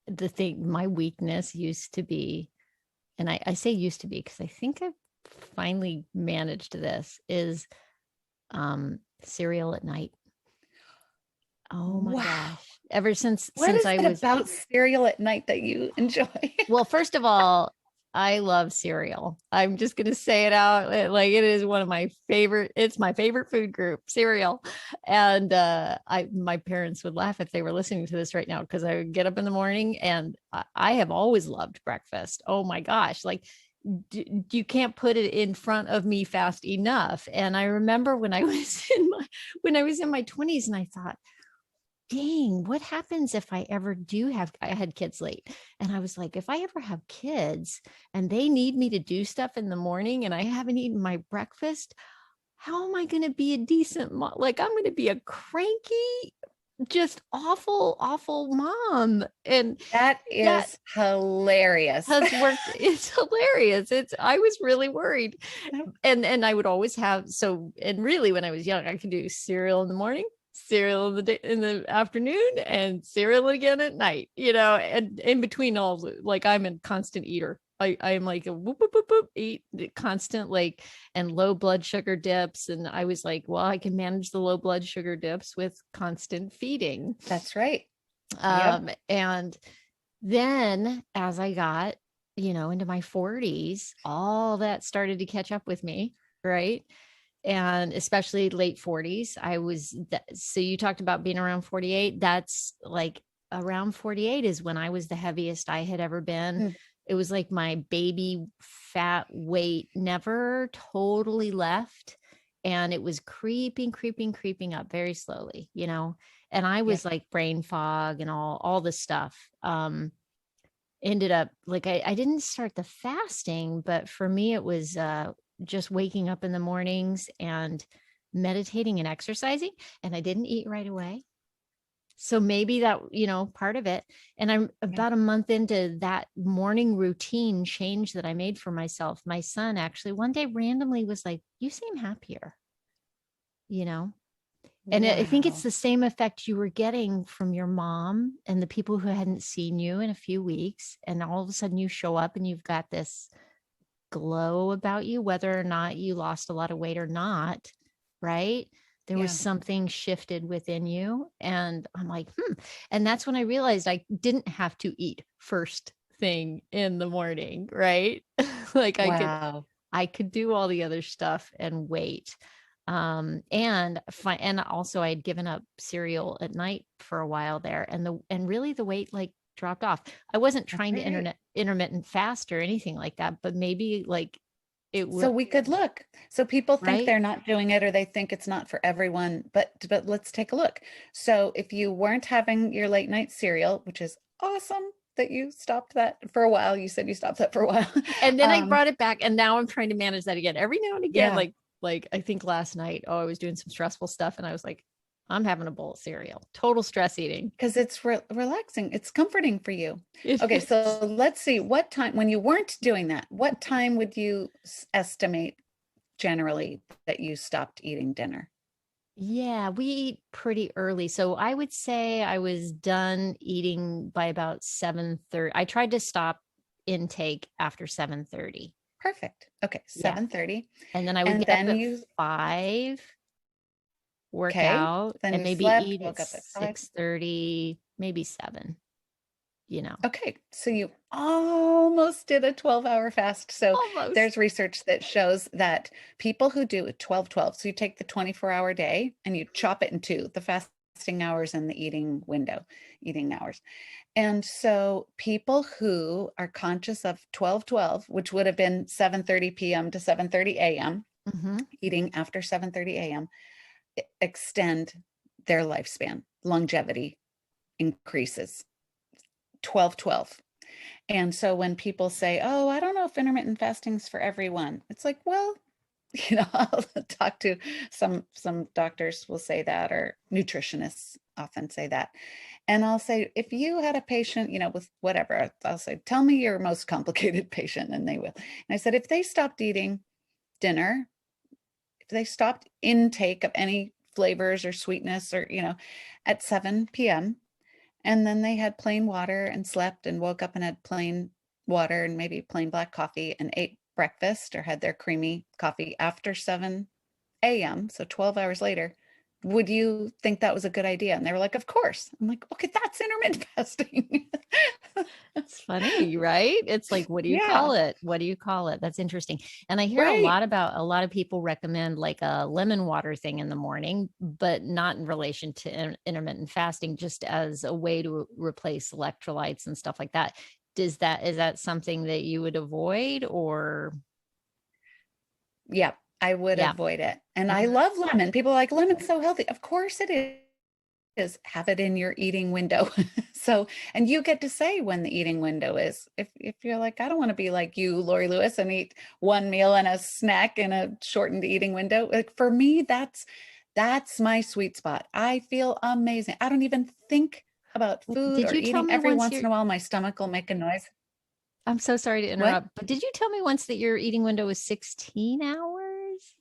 the thing, my weakness used to be, and I say used to be because I think I've finally managed this, is cereal at night. Oh my gosh. Ever since I was about cereal at night that you enjoy? Well, first of all, I love cereal. I'm just going to say it out. Like, it is one of my favorite, it's my favorite food group, cereal. And my parents would laugh if they were listening to this right now, because I would get up in the morning, and I have always loved breakfast. Oh my gosh. Like, you can't put it in front of me fast enough. And I remember when I was in my 20s, and I thought, dang, what happens if I ever I had kids late, and I was like, if I ever have kids and they need me to do stuff in the morning and I haven't eaten my breakfast, how am I going to be a decent mom? Like, I'm going to be a cranky, just awful mom. And that is hilarious. Has worked. It's hilarious. I was really worried. And I would always have, and really when I was young, I could do cereal in the morning, cereal in the day, in the afternoon, and cereal again at night, and in between all, like, I'm a constant eater. I'm like a whoop, whoop, whoop, whoop, eat constant, like, and low blood sugar dips. And I was like, well, I can manage the low blood sugar dips with constant feeding. That's right. And then as I got, into my 40s, all that started to catch up with me. Right. And especially late 40s, so you talked about being around 48. That's like around 48 is when I was the heaviest I had ever been. It was like my baby fat weight never totally left. And it was creeping up very slowly, and I was like brain fog and all this stuff. Ended up, like, I didn't start the fasting, but for me, it was just waking up in the mornings and meditating and exercising, and I didn't eat right away. So maybe that, part of it. And I'm about a month into that morning routine change that I made for myself. My son actually one day randomly was like, you seem happier, And I think it's the same effect you were getting from your mom and the people who hadn't seen you in a few weeks. And all of a sudden you show up and you've got this glow about you, whether or not you lost a lot of weight or not, right? There was something shifted within you. And I'm like, And that's when I realized I didn't have to eat first thing in the morning, right? Like, I could do all the other stuff and wait. And also I'd given up cereal at night for a while there, and really the weight like dropped off. I wasn't trying to intermittent fast or anything like that, but maybe like it was. So we could look. So people think Right? they're not doing it, or they think it's not for everyone, but let's take a look. So if you weren't having your late night cereal, which is awesome that you stopped that for a while. You said you stopped that for a while. And then I brought it back, and now I'm trying to manage that again every now and again. Like I think last night, I was doing some stressful stuff, and I was like, I'm having a bowl of cereal. Total stress eating. Because it's relaxing. It's comforting for you. Okay, so let's see, what time, when you weren't doing that, what time would you estimate generally that you stopped eating dinner? Yeah, we eat pretty early. So I would say I was done eating by about 7:30. I tried to stop intake after 7:30. Perfect. Okay, 7:30. And then I would get up at 5, work out, then and you maybe slept, eat at woke up at 5. 6:30, maybe 7, Okay, so you almost did a 12-hour fast. So Almost. there's research that shows that people who do a 12-12, so you take the 24-hour day and you chop it in two, the fasting hours and the eating hours. And so people who are conscious of 12-12, which would have been 7:30 p.m. to 7:30 a.m., eating after 7:30 a.m., extend their lifespan, longevity increases 12-12. And so when people say, oh, I don't know if intermittent fasting is for everyone, it's like, well, I'll talk to some doctors will say that, or nutritionists often say that. And I'll say, if you had a patient, with whatever, I'll say, tell me your most complicated patient, and they will. And I said, if they stopped eating dinner, if they stopped intake of any flavors or sweetness or, at 7 p.m., and then they had plain water and slept and woke up and had plain water and maybe plain black coffee and ate breakfast or had their creamy coffee after 7 a.m., so 12 hours later, would you think that was a good idea? And they were like, of course. I'm like, okay, that's intermittent fasting. It's funny, right? It's like, what do you Yeah, call it? What do you call it? That's interesting. And I hear right. a lot of people recommend like a lemon water thing in the morning, but not in relation to intermittent fasting, just as a way to replace electrolytes and stuff like that. Is that something that you would avoid, or? Yeah, I would Yeah. avoid it. And I love lemon. People are like, lemon's so healthy. Of course it is. Have it in your eating window. So, and you get to say when the eating window is. If you're like, I don't want to be like you, Lori Lewis, and eat one meal and a snack in a shortened eating window. Like for me, that's my sweet spot. I feel amazing. I don't even think about food Did or you tell eating. me Every once once you're in a while, my stomach will make a noise. I'm so sorry to What? interrupt, but did you tell me once that your eating window was 16 hours?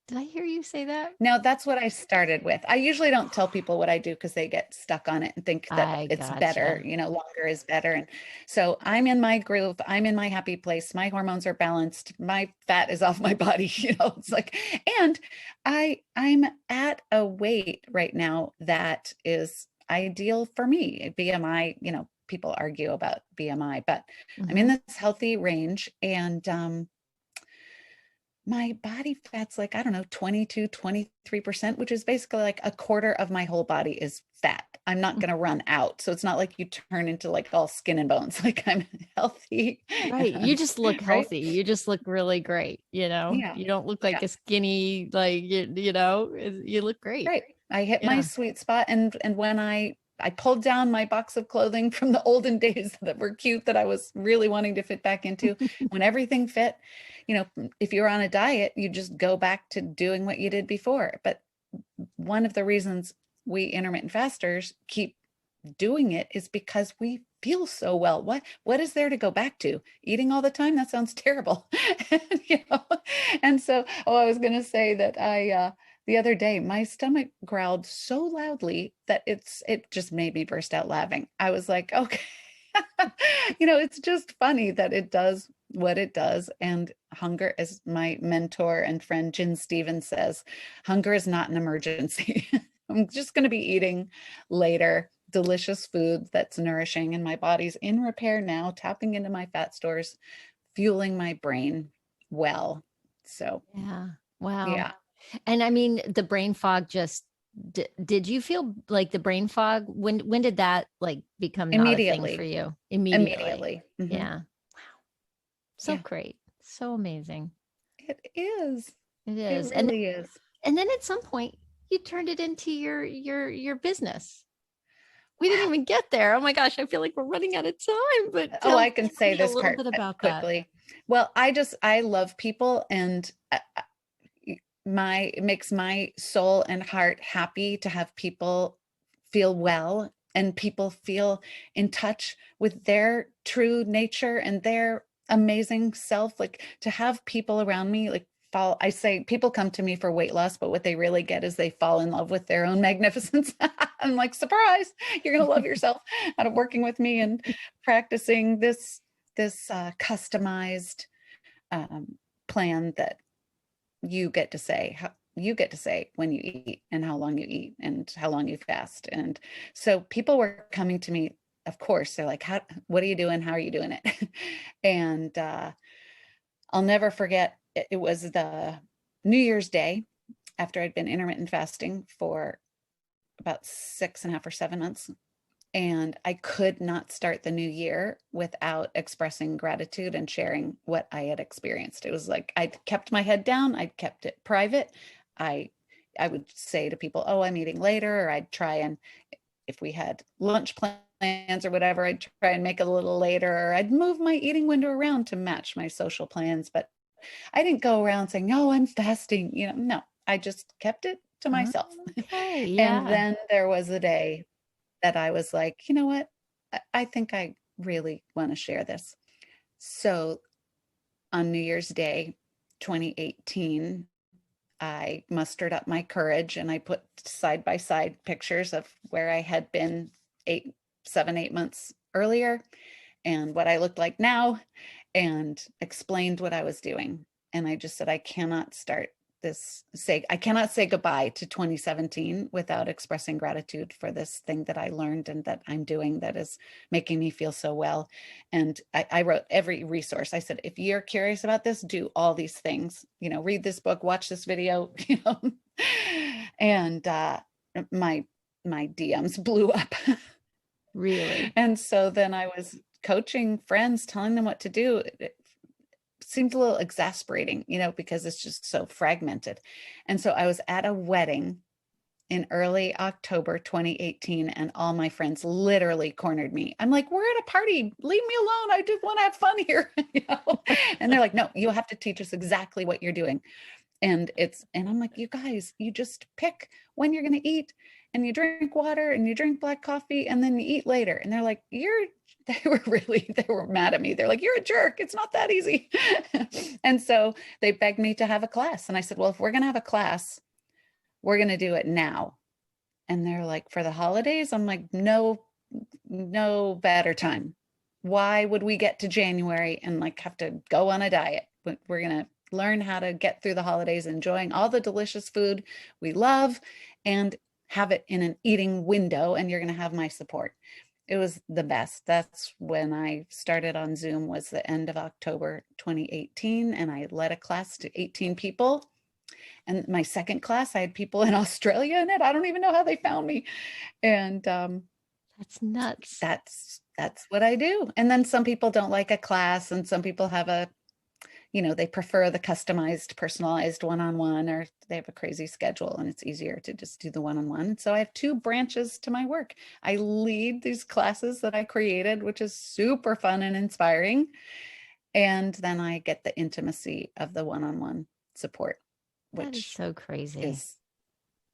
Did I hear you say that? No, that's what I started with. I usually don't tell people what I do because they get stuck on it and think that I it's better, gotcha. longer is better. And so I'm in my groove. I'm in my happy place. My hormones are balanced. My fat is off my body. It's like, and I'm at a weight right now that is ideal for me. BMI, people argue about BMI, but I'm in Mhm. this healthy range, and my body fat's like, I don't know, 22, 23%, which is basically like a quarter of my whole body is fat. I'm not going to run out. So it's not like you turn into like all skin and bones. Like I'm healthy. Right. You just look Right? healthy. You just look really great, you know? Yeah. You don't look like Yeah. a skinny, like, you look great. Right. I hit my Yeah. sweet spot. And when I pulled down my box of clothing from the olden days that were cute that I was really wanting to fit back into, when everything fit, if you're on a diet, you just go back to doing what you did before. But one of the reasons we intermittent fasters keep doing it is because we feel so well. What is there to go back to? Eating all the time? That sounds terrible. you know? And so, I was going to say that the other day, my stomach growled so loudly that it just made me burst out laughing. I was like, okay, it's just funny that it does what it does. And hunger, as my mentor and friend Jen Stevens says, hunger is not an emergency. I'm just going to be eating later delicious food that's nourishing, and my body's in repair now, tapping into my fat stores, fueling my brain well. So, Yeah. Wow. yeah, And I mean, the brain fog just did you feel like the brain fog when did that like become not a thing for immediately, you? Immediately. immediately. Mhm. Yeah. So Yeah, great. So amazing. it is. It It is. really is. And then at some point you turned it into your business. We didn't Wow. even get there. Oh my gosh, I feel like we're running out of time, but Oh, tell I can tell say me a this little part bit about that. quickly. Well, I love people, and it makes my soul and heart happy to have people feel well and people feel in touch with their true nature and their amazing self. Like to have people around me, like I say people come to me for weight loss, but what they really get is they fall in love with their own magnificence. I'm like, surprise, you're going to love yourself out of working with me and practicing this customized plan that you get to say when you eat and how long you eat and how long you fast. And so people were coming to me, of course, they're like, what are you doing, how are you doing it? And I'll never forget, it was the New Year's Day after I'd been intermittent fasting for about 6.5 or 7 months, and I could not start the new year without expressing gratitude and sharing what I had experienced. It was like I'd kept my head down, I'd kept it private. I I would say to people, oh, I'm eating later, or I'd try and, if we had lunch plans or whatever, I'd try and make it a little later, or I'd move my eating window around to match my social plans. But I didn't go around saying, no, I'm fasting. No, I just kept it to myself. Okay, And yeah. then there was a day that I was like, you know what? I think I really want to share this. So on New Year's Day, 2018, I mustered up my courage and I put side by side pictures of where I had been 8 months earlier and what I looked like now, and explained what I was doing. And I just said, I cannot say goodbye to 2017 without expressing gratitude for this thing that I learned and that I'm doing that is making me feel so well. And I wrote every resource. I said, if you're curious about this, do all these things, read this book, watch this video, and my DMs blew up. Really? And so then I was coaching friends, telling them what to do. It seemed a little exasperating, because it's just so fragmented. And so I was at a wedding in early October 2018, and all my friends literally cornered me. I'm like, we're at a party. Leave me alone. I just want to have fun here. And they're like, no, you have to teach us exactly what you're doing. And I'm like, you guys, you just pick when you're going to eat, and you drink water and you drink black coffee and then you eat later. And they're like, they were mad at me. They're like, you're a jerk. It's not that easy. And so they begged me to have a class. And I said, well, if we're going to have a class, we're going to do it now. And they're like, for the holidays? I'm like, no better time. Why would we get to January and have to go on a diet? We're going to learn how to get through the holidays, enjoying all the delicious food we love, and have it in an eating window. And you're going to have my support. It was the best. That's when I started on Zoom, was the end of October 2018. And I led a class to 18 people. And my second class, I had people in Australia in it. I don't even know how they found me. And that's nuts. That's what I do. And then some people don't like a class, and some people have they prefer the customized, personalized one-on-one, or they have a crazy schedule and it's easier to just do the one-on-one. So I have two branches to my work. I lead these classes that I created, which is super fun and inspiring. And then I get the intimacy of the one-on-one support, which is so crazy, is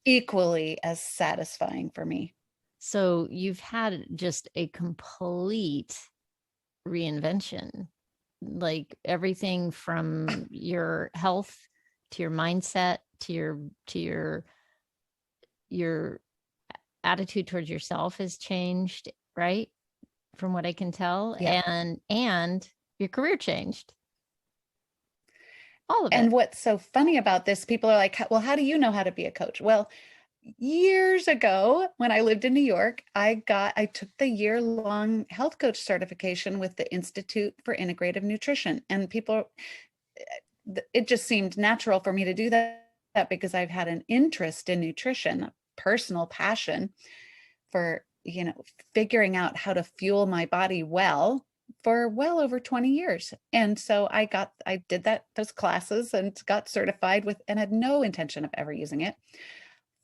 equally as satisfying for me. So you've had just a complete reinvention, like everything from your health to your mindset to your attitude towards yourself has changed, right? From what I can tell. Yeah. And your career changed. All of it. And what's so funny about this, people are like, well, how do you know how to be a coach? Well, years ago, when I lived in New York, I took the year-long health coach certification with the Institute for Integrative Nutrition. And it just seemed natural for me to do that because I've had an interest in nutrition, a personal passion for, figuring out how to fuel my body well for well over 20 years. And so I did those classes and got certified and had no intention of ever using it.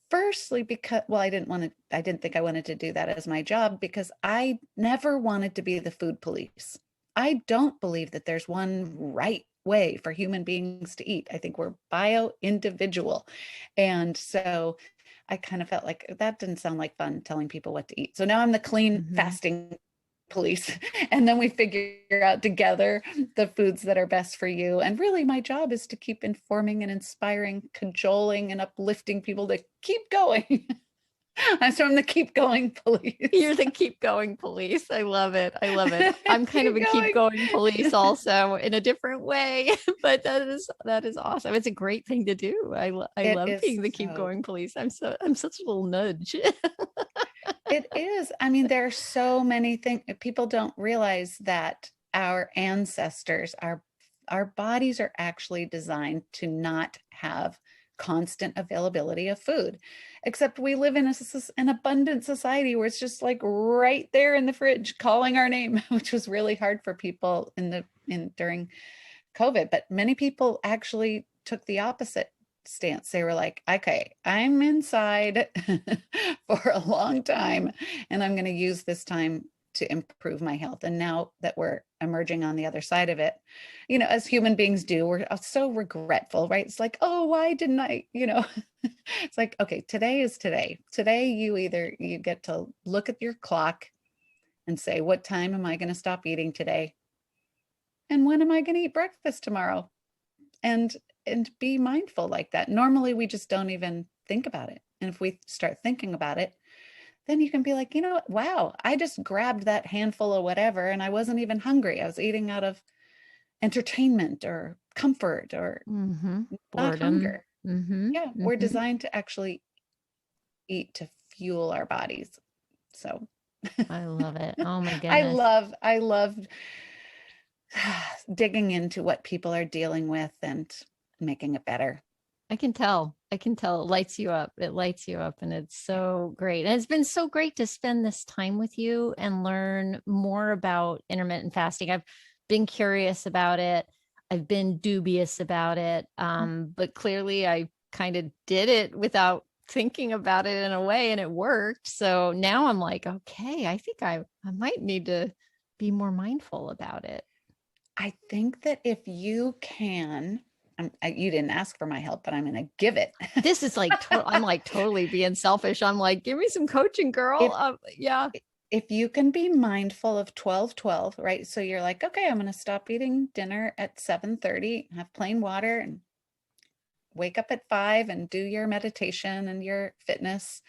Firstly, because, well, I didn't think I wanted to do that as my job, because I never wanted to be the food police. I don't believe that there's one right way for human beings to eat. I think we're bio-individual. And so I kind of felt like that didn't sound like fun, telling people what to eat. So now I'm the clean fasting police. And then we figure out together the foods that are best for you. And really my job is to keep informing and inspiring, cajoling and uplifting people to keep going. So I'm the keep going police. You're the keep going police. I love it. I'm kind of a keep going police also, in a different way, but that is awesome. It's a great thing to do. I love being the keep going police. I'm such a little nudge. It is. I mean, there are so many things. People don't realize that our ancestors, our bodies are actually designed to not have constant availability of food, except we live in an abundant society where it's just like right there in the fridge calling our name, which was really hard for people during COVID. But many people actually took the opposite stance. They were like, okay, I'm inside for a long time, and I'm going to use this time to improve my health. And now that we're emerging on the other side of it, as human beings do, we're so regretful, right? It's like, oh, why didn't I, it's like, okay, today is today. Today, you get to look at your clock and say, what time am I going to stop eating today? And when am I going to eat breakfast tomorrow? And be mindful like that. Normally, we just don't even think about it. And if we start thinking about it, then you can be like, what? Wow, I just grabbed that handful of whatever and I wasn't even hungry. I was eating out of entertainment or comfort or not Boredom. hunger. Yeah, we're designed to actually eat to fuel our bodies. So I love it. Oh my goodness. I love digging into what people are dealing with and making it better. I can tell. It lights you up. It lights you up. And it's so great. And it's been so great to spend this time with you and learn more about intermittent fasting. I've been curious about it. I've been dubious about it. But clearly I kind of did it without thinking about it in a way, and it worked. So now I'm like, okay, I think I might need to be more mindful about it. I think that if you can, you didn't ask for my help, but I'm going to give it. This is like, I'm like totally being selfish. I'm like, give me some coaching, girl. Yeah. If you can be mindful of 12-12, right? So you're like, okay, I'm going to stop eating dinner at 7:30, have plain water, and wake up at 5 and do your meditation and your fitness,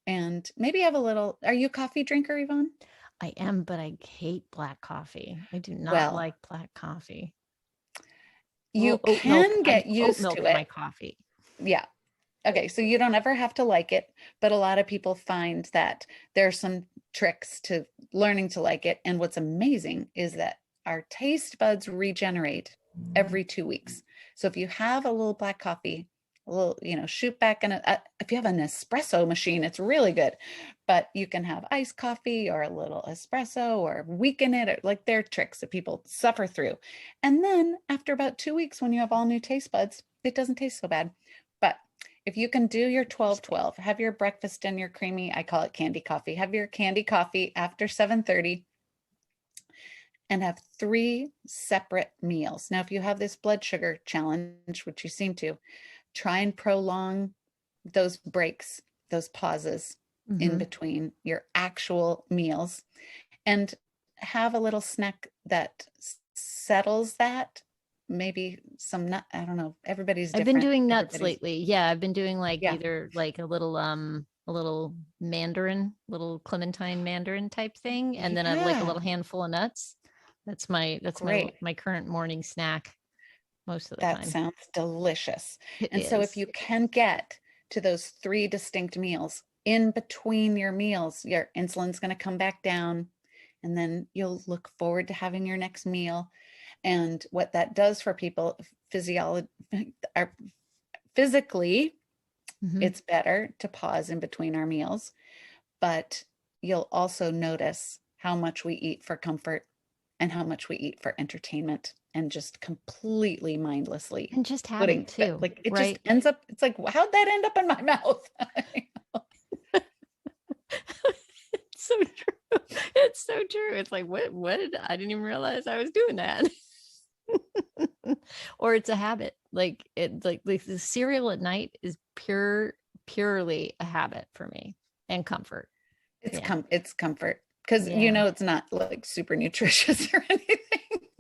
and maybe have a little. Are you a coffee drinker, Yvonne? I am, but I hate black coffee. I do not like black coffee. You can get used to it. My coffee. Yeah. Okay. So you don't ever have to like it, but a lot of people find that there's some tricks to learning to like it. And what's amazing is that our taste buds regenerate every 2 weeks. So if you have a little black coffee, a little, shoot back in if you have an espresso machine, it's really good, but you can have iced coffee or a little espresso or weaken it, or like there are tricks that people suffer through. And then after about 2 weeks, when you have all new taste buds, it doesn't taste so bad. But if you can do your 12-12, have your breakfast and your creamy, I call it candy coffee, have your candy coffee after 7:30 and have 3 separate meals. Now, if you have this blood sugar challenge, which you seem to, try and prolong those breaks, those pauses in between your actual meals, and have a little snack that settles that. Maybe some nut. I don't know. Everybody's different. I've been doing nuts lately. Yeah. I've been doing either like a little mandarin, little clementine mandarin type thing. And then like a little handful of nuts. That's my current morning snack. Most of the time. That sounds delicious. So if you can get to those 3 distinct meals, in between your meals, your insulin's going to come back down, and then you'll look forward to having your next meal. And what that does for people physically, it's better to pause in between our meals, but you'll also notice how much we eat for comfort and how much we eat for entertainment, and just completely mindlessly. And just have it too. Like it just ends up, it's like, how'd that end up in my mouth? It's so true. It's so true. It's like, I didn't even realize I was doing that. Or it's a habit. Like the cereal at night is purely a habit for me, and comfort. It's comfort. Because it's not like super nutritious or anything.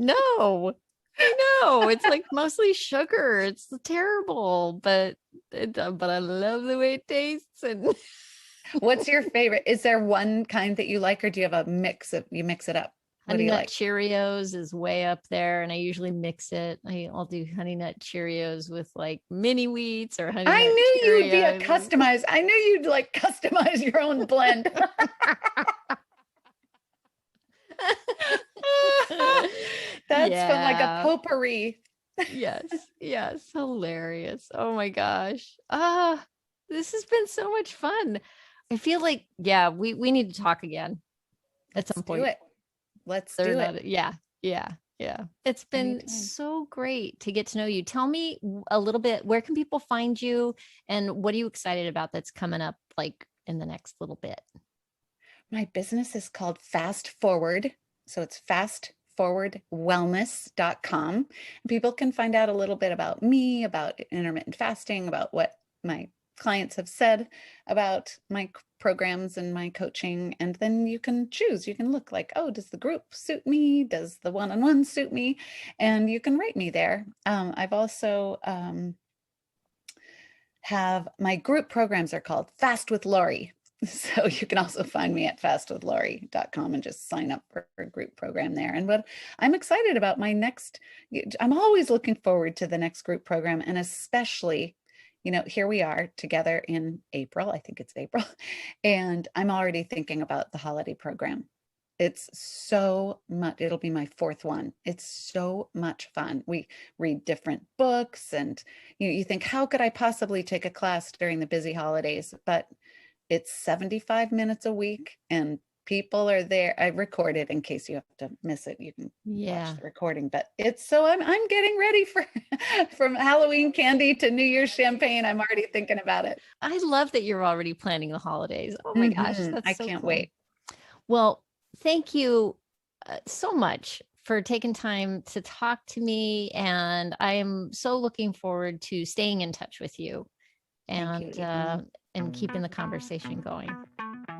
No, I know. It's like mostly sugar. It's terrible, but I love the way it tastes. And what's your favorite? Is there one kind that you like, or do you have a mix of, you mix it up? What do you like? Cheerios is way up there, and I usually mix it. I'll do Honey Nut Cheerios with like mini wheats or honey. I knew you'd be a customized. I knew you'd like customize your own blend. That's fun, like a potpourri. Yes, hilarious. Oh my gosh. This has been so much fun. I feel like we need to talk again at some point. Let's do it. Yeah. Yeah. It's been Anytime. so great to get to know you. Tell me a little bit, where can people find you and what are you excited about that's coming up like in the next little bit? My business is called Fast Forward. So it's fastforwardwellness.com. People can find out a little bit about me, about intermittent fasting, about what my clients have said about my programs and my coaching. And then you can choose. You can look like, oh, does the group suit me? Does the one-on-one suit me? And you can rate me there. I've also have my group programs are called Fast with Lori. So you can also find me at fastwithlori.com and just sign up for a group program there. And what I'm excited about my next, I'm always looking forward to the next group program, and especially, here we are together in April. I think it's April. And I'm already thinking about the holiday program. It's so much, it'll be my fourth one. It's so much fun. We read different books, and you think, how could I possibly take a class during the busy holidays? But it's 75 minutes a week, and people are there. I record it in case you have to miss it. You can watch the recording, but it's so I'm getting ready for from Halloween candy to New Year's champagne. I'm already thinking about it. I love that you're already planning the holidays. Oh my gosh, that's I so can't cool. wait. Well, thank you so much for taking time to talk to me. And I am so looking forward to staying in touch with you and keeping the conversation going.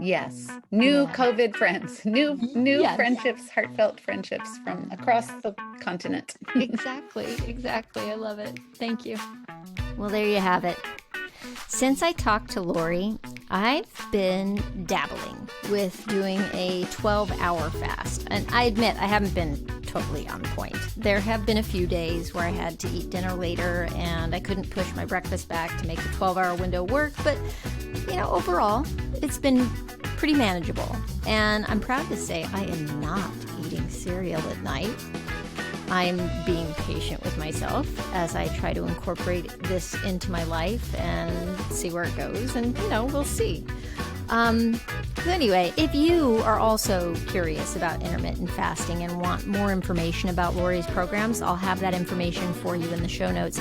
Yes. New COVID friends, new Yes. friendships, heartfelt friendships from across the continent. Exactly. I love it. Thank you. Well, there you have it. Since I talked to Lori, I've been dabbling with doing a 12-hour fast. And I admit I haven't been totally on point. There have been a few days where I had to eat dinner later and I couldn't push my breakfast back to make the 12-hour window work. But, overall, it's been pretty manageable. And I'm proud to say I am not eating cereal at night. I'm being patient with myself as I try to incorporate this into my life and see where it goes. And, we'll see. Anyway, if you are also curious about intermittent fasting and want more information about Lori's programs, I'll have that information for you in the show notes.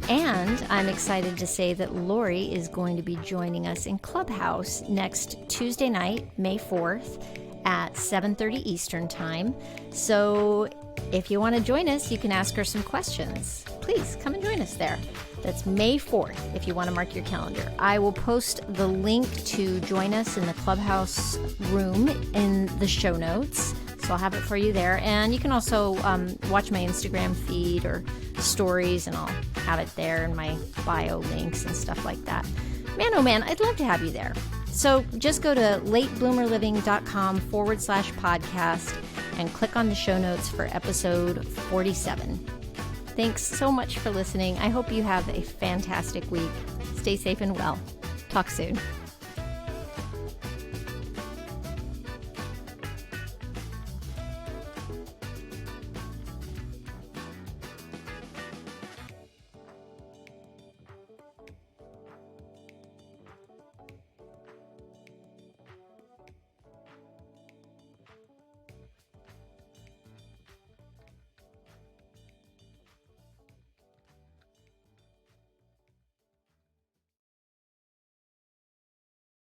And I'm excited to say that Lori is going to be joining us in Clubhouse next Tuesday night, May 4th at 7:30 Eastern Time. So if you want to join us, you can ask her some questions. Please come and join us there. That's May 4th, if you want to mark your calendar. I will post the link to join us in the Clubhouse room in the show notes. So I'll have it for you there. And you can also watch my Instagram feed or stories, and I'll have it there in my bio links and stuff like that. Man, oh man, I'd love to have you there. So just go to latebloomerliving.com/podcast and click on the show notes for episode 47. Thanks so much for listening. I hope you have a fantastic week. Stay safe and well. Talk soon.